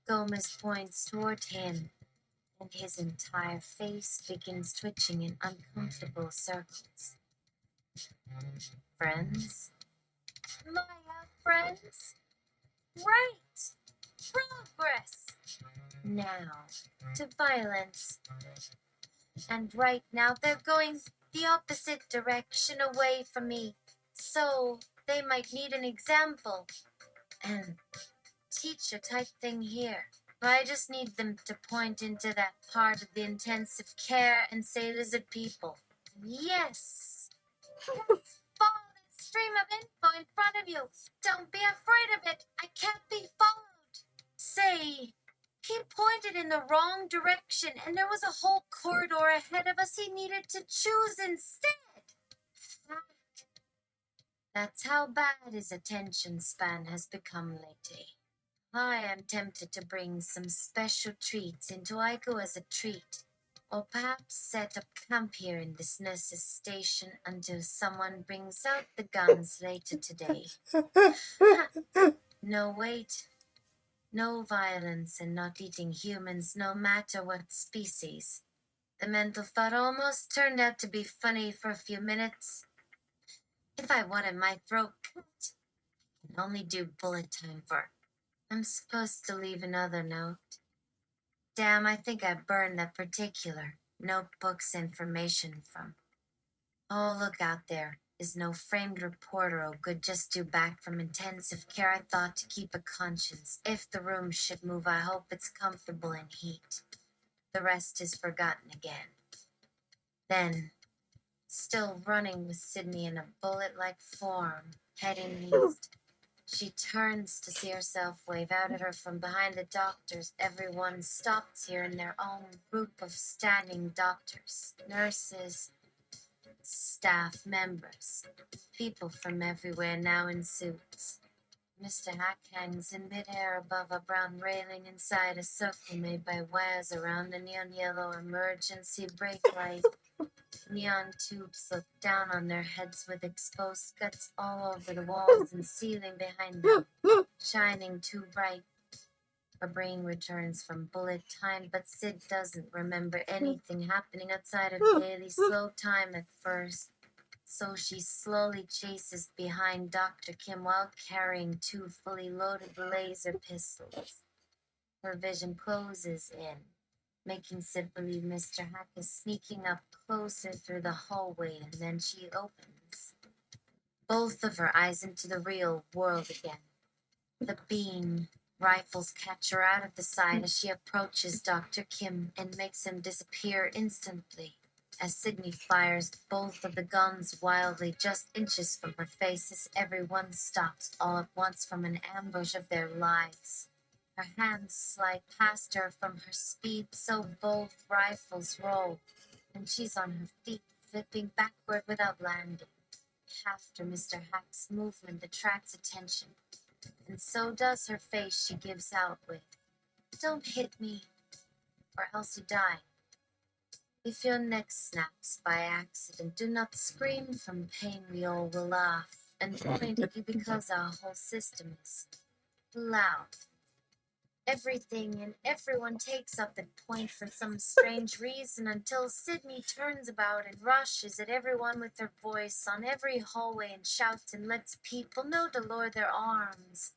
Gomez points toward him, and his entire face begins twitching in uncomfortable circles. Friends? My friends? Right! Progress! Now, to violence. And right now they're going the opposite direction away from me, so they might need an example and teacher type thing here. I just need them to point into that part of the intensive care and say lizard people. Yes! Follow that stream of info in front of you. Don't be afraid of it. I can't be followed. Say, he pointed in the wrong direction and there was a whole corridor ahead of us he needed to choose instead. That's how bad his attention span has become lately. I am tempted to bring some special treats into Aiko as a treat, or perhaps set up camp here in this nurse's station until someone brings out the guns later today. No, wait. No violence and not eating humans, no matter what species. The mental thought almost turned out to be funny for a few minutes. If I wanted my throat cut, I can only do bullet time for... I'm supposed to leave another note. Damn, I think I burned that particular notebook's information from. Oh, look out there. Is no framed reporter who could just do back from intensive care. I thought to keep a conscience. If the room should move, I hope it's comfortable in heat. The rest is forgotten again. Then, still running with Sydney in a bullet-like form, heading east, she turns to see herself wave out at her from behind the doctors. Everyone stops here in their own group of standing doctors, nurses, staff members, people from everywhere now in suits. Mr. Hack hangs in midair above a brown railing inside a circle made by wires around the neon yellow emergency brake light. Neon tubes look down on their heads with exposed guts all over the walls and ceiling behind them, shining too bright. Her brain returns from bullet time, but Sid doesn't remember anything happening outside of daily slow time at first. So she slowly chases behind Dr. Kim while carrying two fully loaded laser pistols. Her vision closes in, making Sid believe Mr. Hack is sneaking up closer through the hallway, and then she opens both of her eyes into the real world again. The beam rifles catch her out of the side as she approaches Dr. Kim and makes him disappear instantly. As Sydney fires both of the guns wildly just inches from her face as everyone stops all at once from an ambush of their lives. Her hands slide past her from her speed, so both rifles roll, and she's on her feet, flipping backward without landing. After Mr. Hack's movement attracts attention, and so does her face she gives out with, "Don't hit me, or else you die. If your neck snaps by accident, do not scream from pain, we all will laugh and point at you because our whole system is loud. Everything and everyone takes up at point for some strange reason until Sydney turns about and rushes at everyone with her voice on every hallway and shouts and lets people know to lower their arms.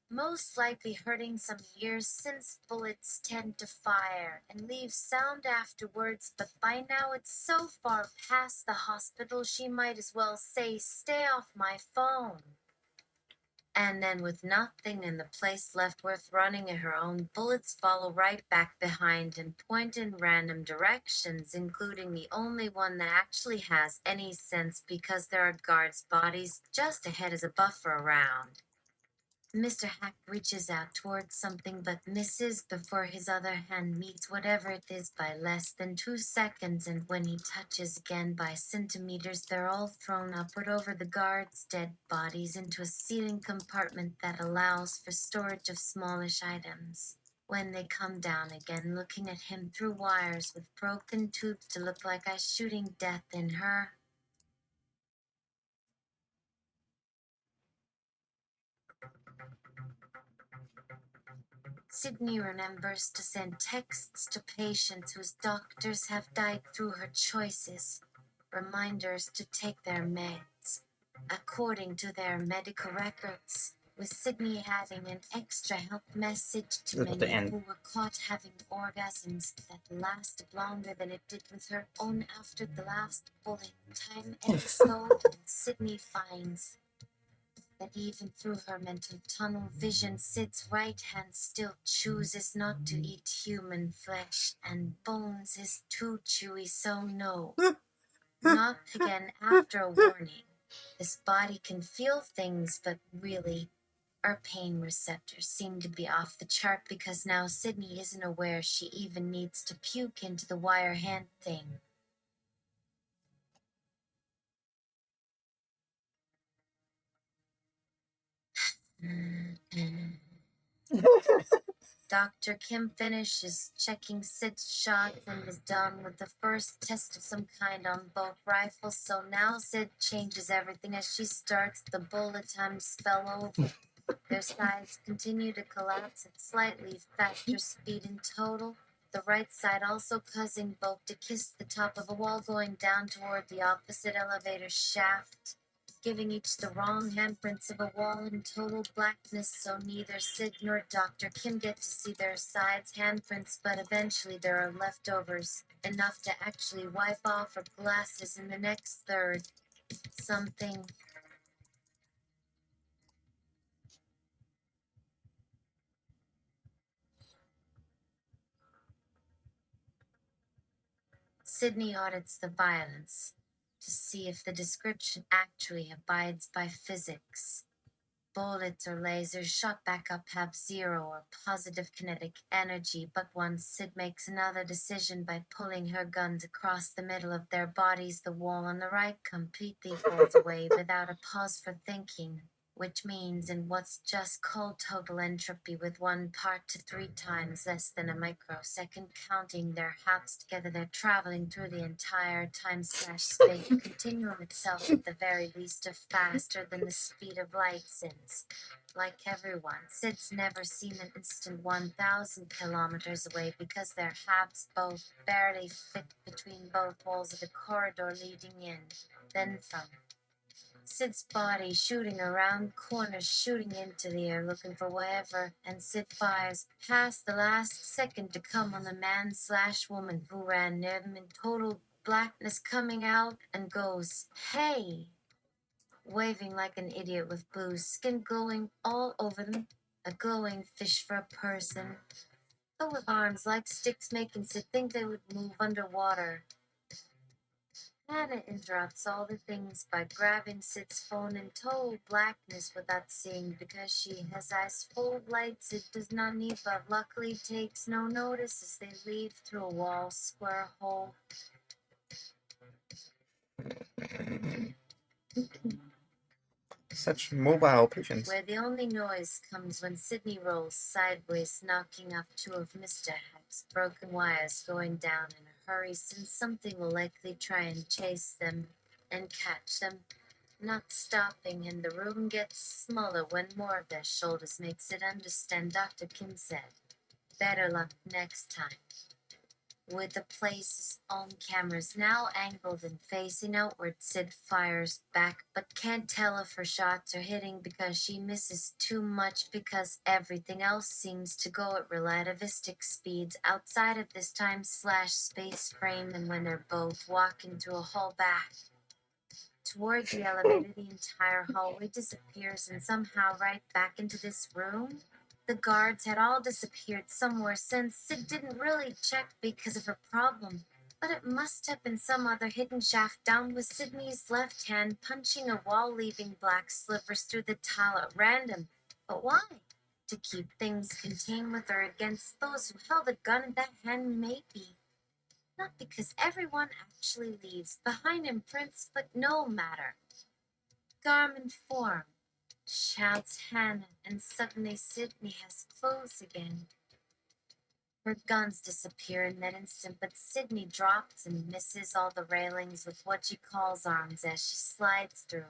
Most likely hurting some years since bullets tend to fire and leave sound afterwards, but by now it's so far past the hospital she might as well say, 'Stay off my phone.' And then, with nothing in the place left worth running at her own, bullets follow right back behind and point in random directions, including the only one that actually has any sense because there are guards' bodies just ahead as a buffer around. Mr. Hack reaches out towards something but misses before his other hand meets whatever it is by less than 2 seconds, and when he touches again by centimeters, they're all thrown upward over the guards' dead bodies into a ceiling compartment that allows for storage of smallish items. When they come down again, looking at him through wires with broken tubes to look like I'm shooting death in her, Sydney remembers to send texts to patients whose doctors have died through her choices, reminders to take their meds according to their medical records, with Sydney having an extra help message to Look at the many end. who were caught having orgasms that lasted longer than it did with her own after the last bullet time episode, and Sydney finds that even through her mental tunnel vision, Sid's right hand still chooses not to eat human flesh, and bones is too chewy, so no, not again after a warning. This body can feel things, but really, our pain receptors seem to be off the chart because now Sydney isn't aware she even needs to puke into the wire hand thing. Dr. Kim finishes checking Sid's shots and is done with the first test of some kind on both rifles, so now Sid changes everything as she starts the bullet time spell over. Their sides continue to collapse at slightly faster speed in total, the right side also causing both to kiss the top of a wall going down toward the opposite elevator shaft, giving each the wrong handprints of a wall in total blackness, so neither Sid nor Dr. Kim get to see their sides' handprints, but eventually there are leftovers, enough to actually wipe off her glasses in the next third. Something Sydney audits the violence to see if the description actually abides by physics. Bullets or lasers shot back up have zero or positive kinetic energy, but once Sid makes another decision by pulling her guns across the middle of their bodies, the wall on the right completely falls away without a pause for thinking, which means in what's just called total entropy, with 1 part to 3 times less than a microsecond, counting their halves together, they're traveling through the entire time/space continuum itself at the very least of faster than the speed of light, since, like everyone, Sid's never seen an instant 1,000 kilometers away because their halves both barely fit between both walls of the corridor leading in. Then from Sid's body shooting around corners, shooting into the air, looking for whatever, and Sid fires past the last second to come on the man/woman who ran near them in total blackness, coming out and goes, "Hey!" waving like an idiot with blue skin glowing all over them, a glowing fish for a person, but with arms like sticks making Sid think they would move underwater. Hannah interrupts all the things by grabbing Sid's phone in total blackness without seeing, because she has eyes full of light Sid does not need, but luckily takes no notice as they leave through a wall square hole. Such mobile pigeons. Where the only noise comes when Sydney rolls sideways, knocking up 2 of Mr. Hack's broken wires, going down in a hurry since something will likely try and chase them and catch them, not stopping, and the room gets smaller when more of their shoulders makes it understand. Dr. Kim said, "Better luck next time." With the place's own cameras now angled and facing outward, Sid fires back, but can't tell if her shots are hitting because she misses too much, because everything else seems to go at relativistic speeds outside of this time/space frame, and when they're both walking through a hall back toward the elevator, the entire hallway disappears and somehow right back into this room. The guards had all disappeared somewhere since. Sid didn't really check because of her problem, but it must have been some other hidden shaft down with Sydney's left hand punching a wall, leaving black slivers through the tile at random. But why? To keep things contained with her against those who held a gun in that hand, maybe. Not because everyone actually leaves behind imprints, but no matter. Garment form, shouts Hannah, and suddenly Sydney has clothes again. Her guns disappear in that instant, but Sydney drops and misses all the railings with what she calls arms as she slides through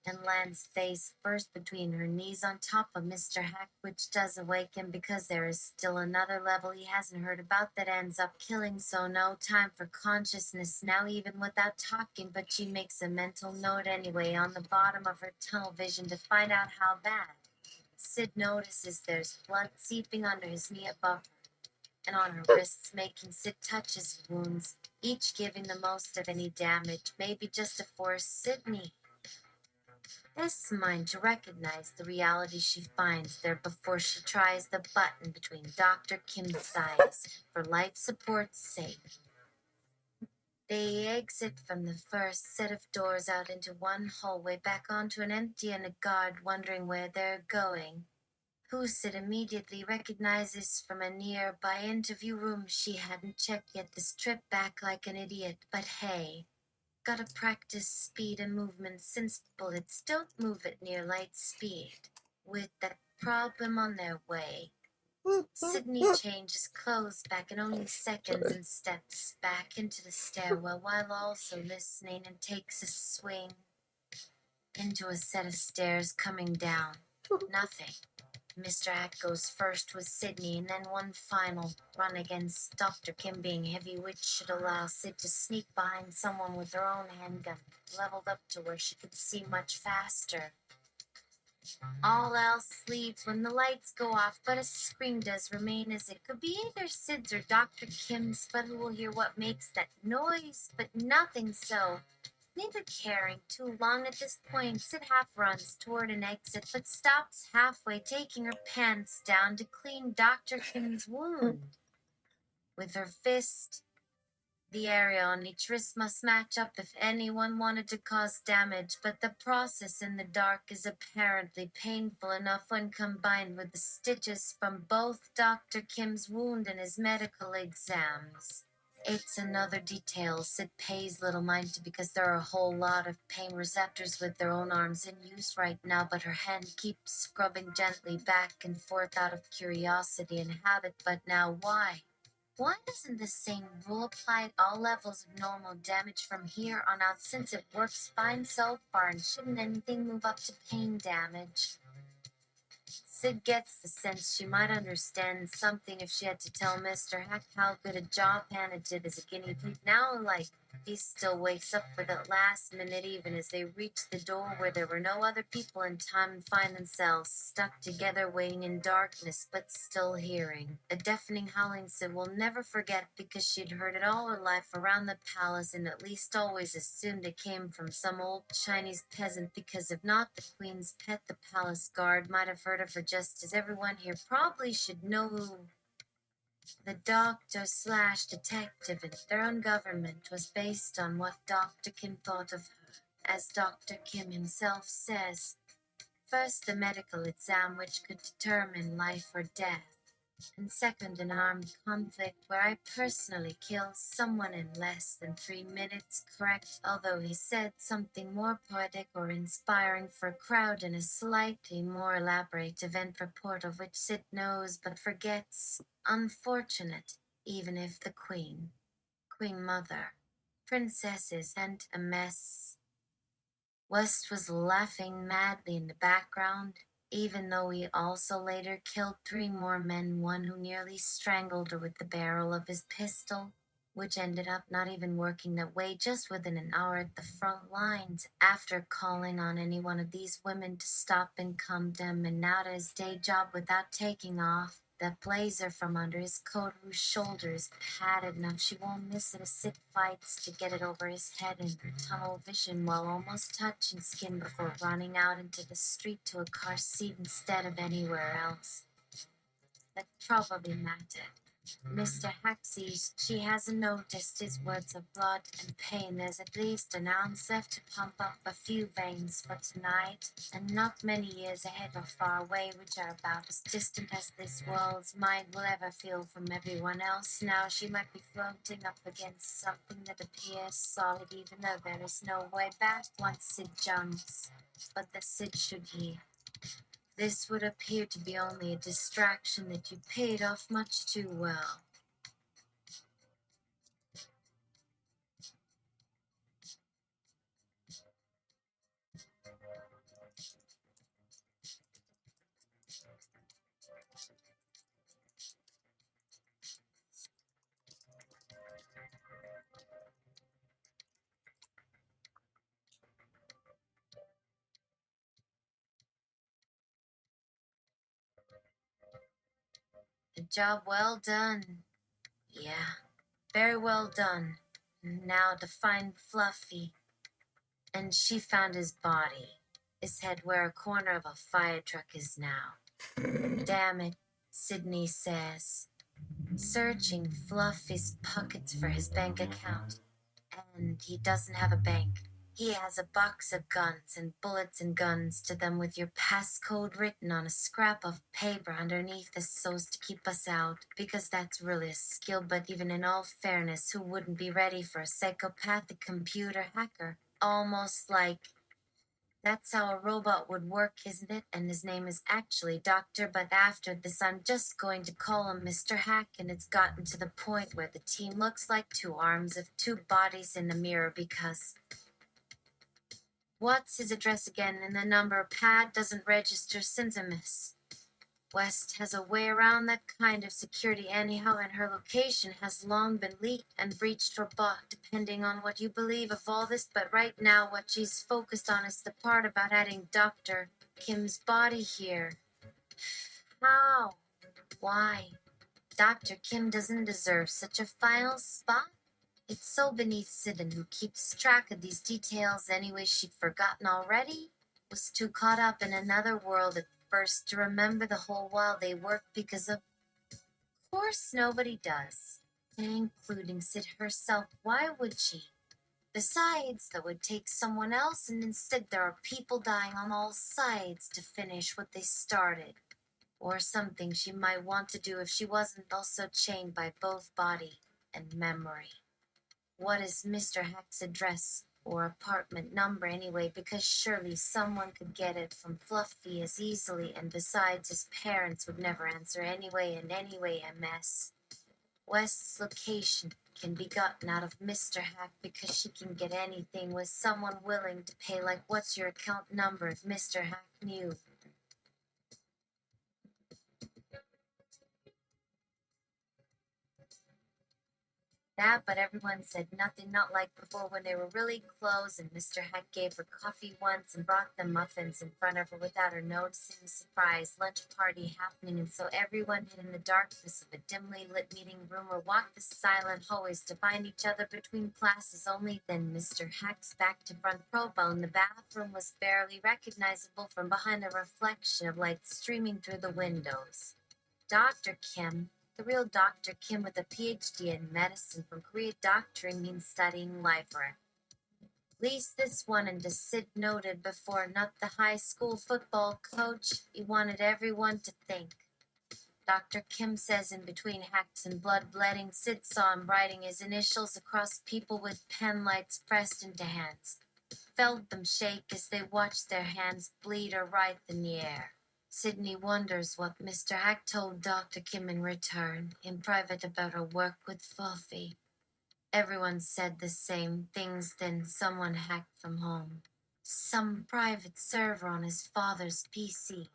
and lands face first between her knees on top of Mr. Hack, which does awaken because there is still another level he hasn't heard about that ends up killing, so no time for consciousness now, even without talking, but she makes a mental note anyway on the bottom of her tunnel vision to find out how bad. Sid notices there's blood seeping under his knee above her, and on her wrists, making Sid touch his wounds, each giving the most of any damage, maybe just to force Sydney this mind to recognize the reality she finds there before she tries the button between Dr. Kim's thighs for life support's sake. They exit from the first set of doors out into one hallway, back onto an empty, and a guard wondering where they're going, who Sid immediately recognizes from a nearby interview room she hadn't checked yet this trip back like an idiot, but hey. Gotta practice speed and movement since bullets don't move at near light speed. With that problem on their way, Sydney changes clothes back in only seconds and steps back into the stairwell while also listening, and takes a swing into a set of stairs coming down. Nothing. Mr. Ack goes first with Sydney, and then one final run against Dr. Kim being heavy, which should allow Sid to sneak behind someone with her own handgun, leveled up to where she could see much faster. All else leaves when the lights go off, but a scream does remain, as it could be either Sid's or Dr. Kim's, but who will hear what makes that noise, but nothing so. Neither caring too long at this point, Sid half runs toward an exit, but stops halfway, taking her pants down to clean Dr. Kim's wound. With her fist, The area on each wrist must match up if anyone wanted to cause damage, but the process in the dark is apparently painful enough when combined with the stitches from both Dr. Kim's wound and his medical exams. It's another detail Sid pays little mind to because there are a whole lot of pain receptors with their own arms in use right now, but her hand keeps scrubbing gently back and forth out of curiosity and habit. But now why? Why doesn't the same rule apply at all levels of normal damage from here on out since it works fine so far and shouldn't anything move up to pain damage? Sid gets the sense she might understand something if she had to tell Mr. Hack how good a job Hannah did as a guinea pig. Now, like, he still wakes up for the last minute even as they reach the door where there were no other people in time and find themselves stuck together waiting in darkness but still hearing. A deafening howling Sid will never forget because she'd heard it all her life around the palace and at least always assumed it came from some old Chinese peasant because if not the queen's pet, the palace guard might have heard of her just as everyone here probably should know who the doctor slash detective in their own government was based on what Dr. Kim thought of her. As Dr. Kim himself says, first the medical exam which could determine life or death, and second an armed conflict where I personally killed someone in less than 3 minutes, correct? Although he said something more poetic or inspiring for a crowd in a slightly more elaborate event report of which Sid knows but forgets. Unfortunate, even if the Queen Mother, princesses, and a mess. West was laughing madly in the background, even though he also later killed 3 more men, one who nearly strangled her with the barrel of his pistol, which ended up not even working that way just within an hour at the front lines after calling on any one of these women to stop and calm them and out of his day job without taking off that blazer from under his coat whose shoulder is padded enough she won't miss it as Sid fights to get it over his head in her tunnel vision while almost touching skin before running out into the street to a car seat instead of anywhere else. That probably mattered. Mr. Haxey, she hasn't noticed his words of blood and pain. There's at least an ounce left to pump up a few veins for tonight, and not many years ahead or far away, which are about as distant as this world's mind will ever feel from everyone else. Now she might be floating up against something that appears solid, even though there is no way back once Sid jumps. But the Sid should hear. This would appear to be only a distraction that you paid off much too well. A job well done. Yeah, very well done. Now to find Fluffy. And she found his body, his head where a corner of a fire truck is now. Damn it, Sydney says, searching Fluffy's pockets for his bank account. And he doesn't have a bank. He has a box of guns and bullets and guns to them with your passcode written on a scrap of paper underneath this so's to keep us out, because that's really a skill, but even in all fairness, who wouldn't be ready for a psychopathic computer hacker? Almost like that's how a robot would work, isn't it? And his name is actually Doctor, but after this I'm just going to call him Mr. Hack, and it's gotten to the point where the team looks like two arms of two bodies in the mirror because what's his address again? And the number pad doesn't register Synzimus. West has a way around that kind of security anyhow, and her location has long been leaked and breached or bought, depending on what you believe of all this. But right now, what she's focused on is the part about adding Dr. Kim's body here. How? Why? Dr. Kim doesn't deserve such a final spot. It's so beneath Sidon, who keeps track of these details anyway she'd forgotten already. Was too caught up in another world at first to remember the whole while they worked because of course nobody does. including Sid herself. Why would she? Besides, that would take someone else, and instead there are people dying on all sides to finish what they started. Or something she might want to do if she wasn't also chained by both body and memory. What is Mr. Hack's address or apartment number anyway? Because surely someone could get it from Fluffy as easily, and besides, his parents would never answer anyway, and anyway, a mess. West's location can be gotten out of Mr. Hack because she can get anything with someone willing to pay, like what's your account number if Mr. Hack knew. That, but everyone said nothing, not like before when they were really close, and Mr. Heck gave her coffee once and brought them muffins in front of her without her noticing. Surprise lunch party happening, and so everyone hid in the darkness of a dimly lit meeting room or walked the silent hallways to find each other between classes. Only then Mr. Heck's back to front profile in the bathroom was barely recognizable from behind the reflection of light streaming through the windows. Dr. Kim, the real Dr. Kim with a PhD in medicine from Korea. Doctoring means studying life, or at least this one, and as Sid noted before, not the high school football coach he wanted everyone to think. Dr. Kim says in between hacks and bloodletting, Sid saw him writing his initials across people with pen lights pressed into hands. Felt them shake as they watched their hands bleed or writhe in the air. Sydney wonders what Mr. Hack told Dr. Kim in return, in private, about her work with Fluffy. Everyone said the same things, then someone hacked from home. Some private server on his father's PC.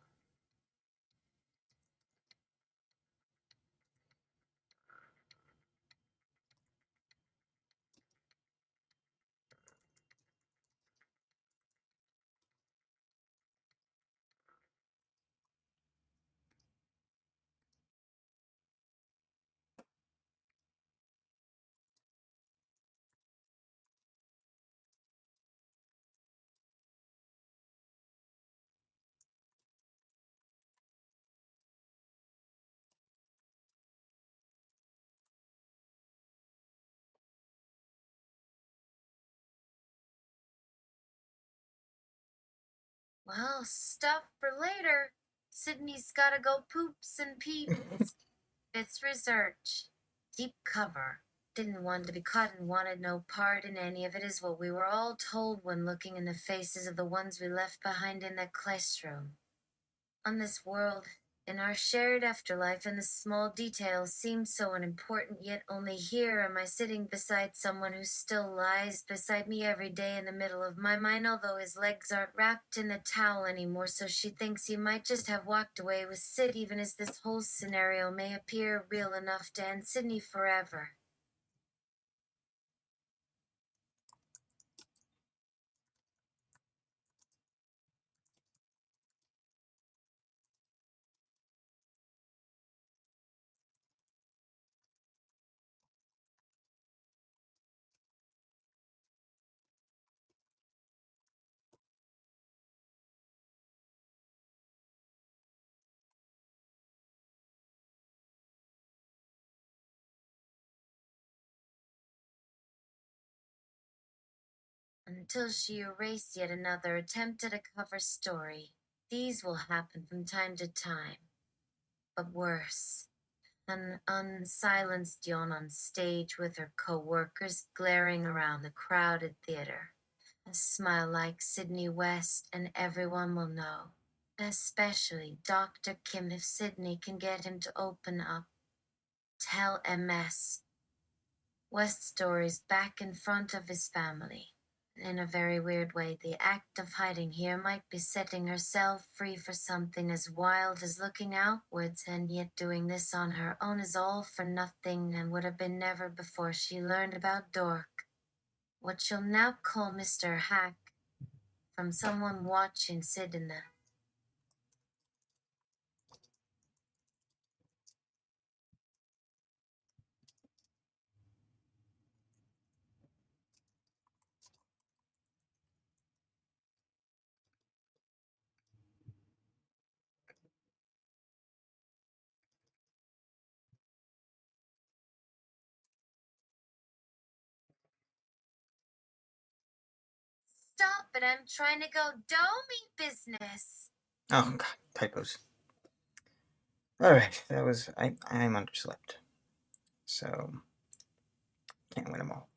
Well, stuff for later. Sydney's gotta go poops and peeps. It's research. Deep cover. Didn't want to be caught and wanted no part in any of it, is what we were all told when looking in the faces of the ones we left behind in that classroom. On this world, in our shared afterlife, and the small details seem so unimportant, yet only here am I sitting beside someone who still lies beside me every day in the middle of my mind, although his legs aren't wrapped in the towel anymore, so she thinks he might just have walked away with Sid, even as this whole scenario may appear real enough to end Sydney forever. Until she erased yet another attempt at a cover story. These will happen from time to time, but worse. An unsilenced yawn on stage with her co-workers glaring around the crowded theater. A smile like Sydney West, and everyone will know. Especially Dr. Kim, if Sydney can get him to open up. Tell MS. West stories back in front of his family. In a very weird way, the act of hiding here might be setting herself free for something as wild as looking outwards, and yet doing this on her own is all for nothing and would have been never before she learned about Dork. What she'll now call Mr. Hack, from someone watching Sid in the stop it. I'm trying to go domey business. Oh, God, typos. Alright, that was. I'm underslept. So, can't win them all.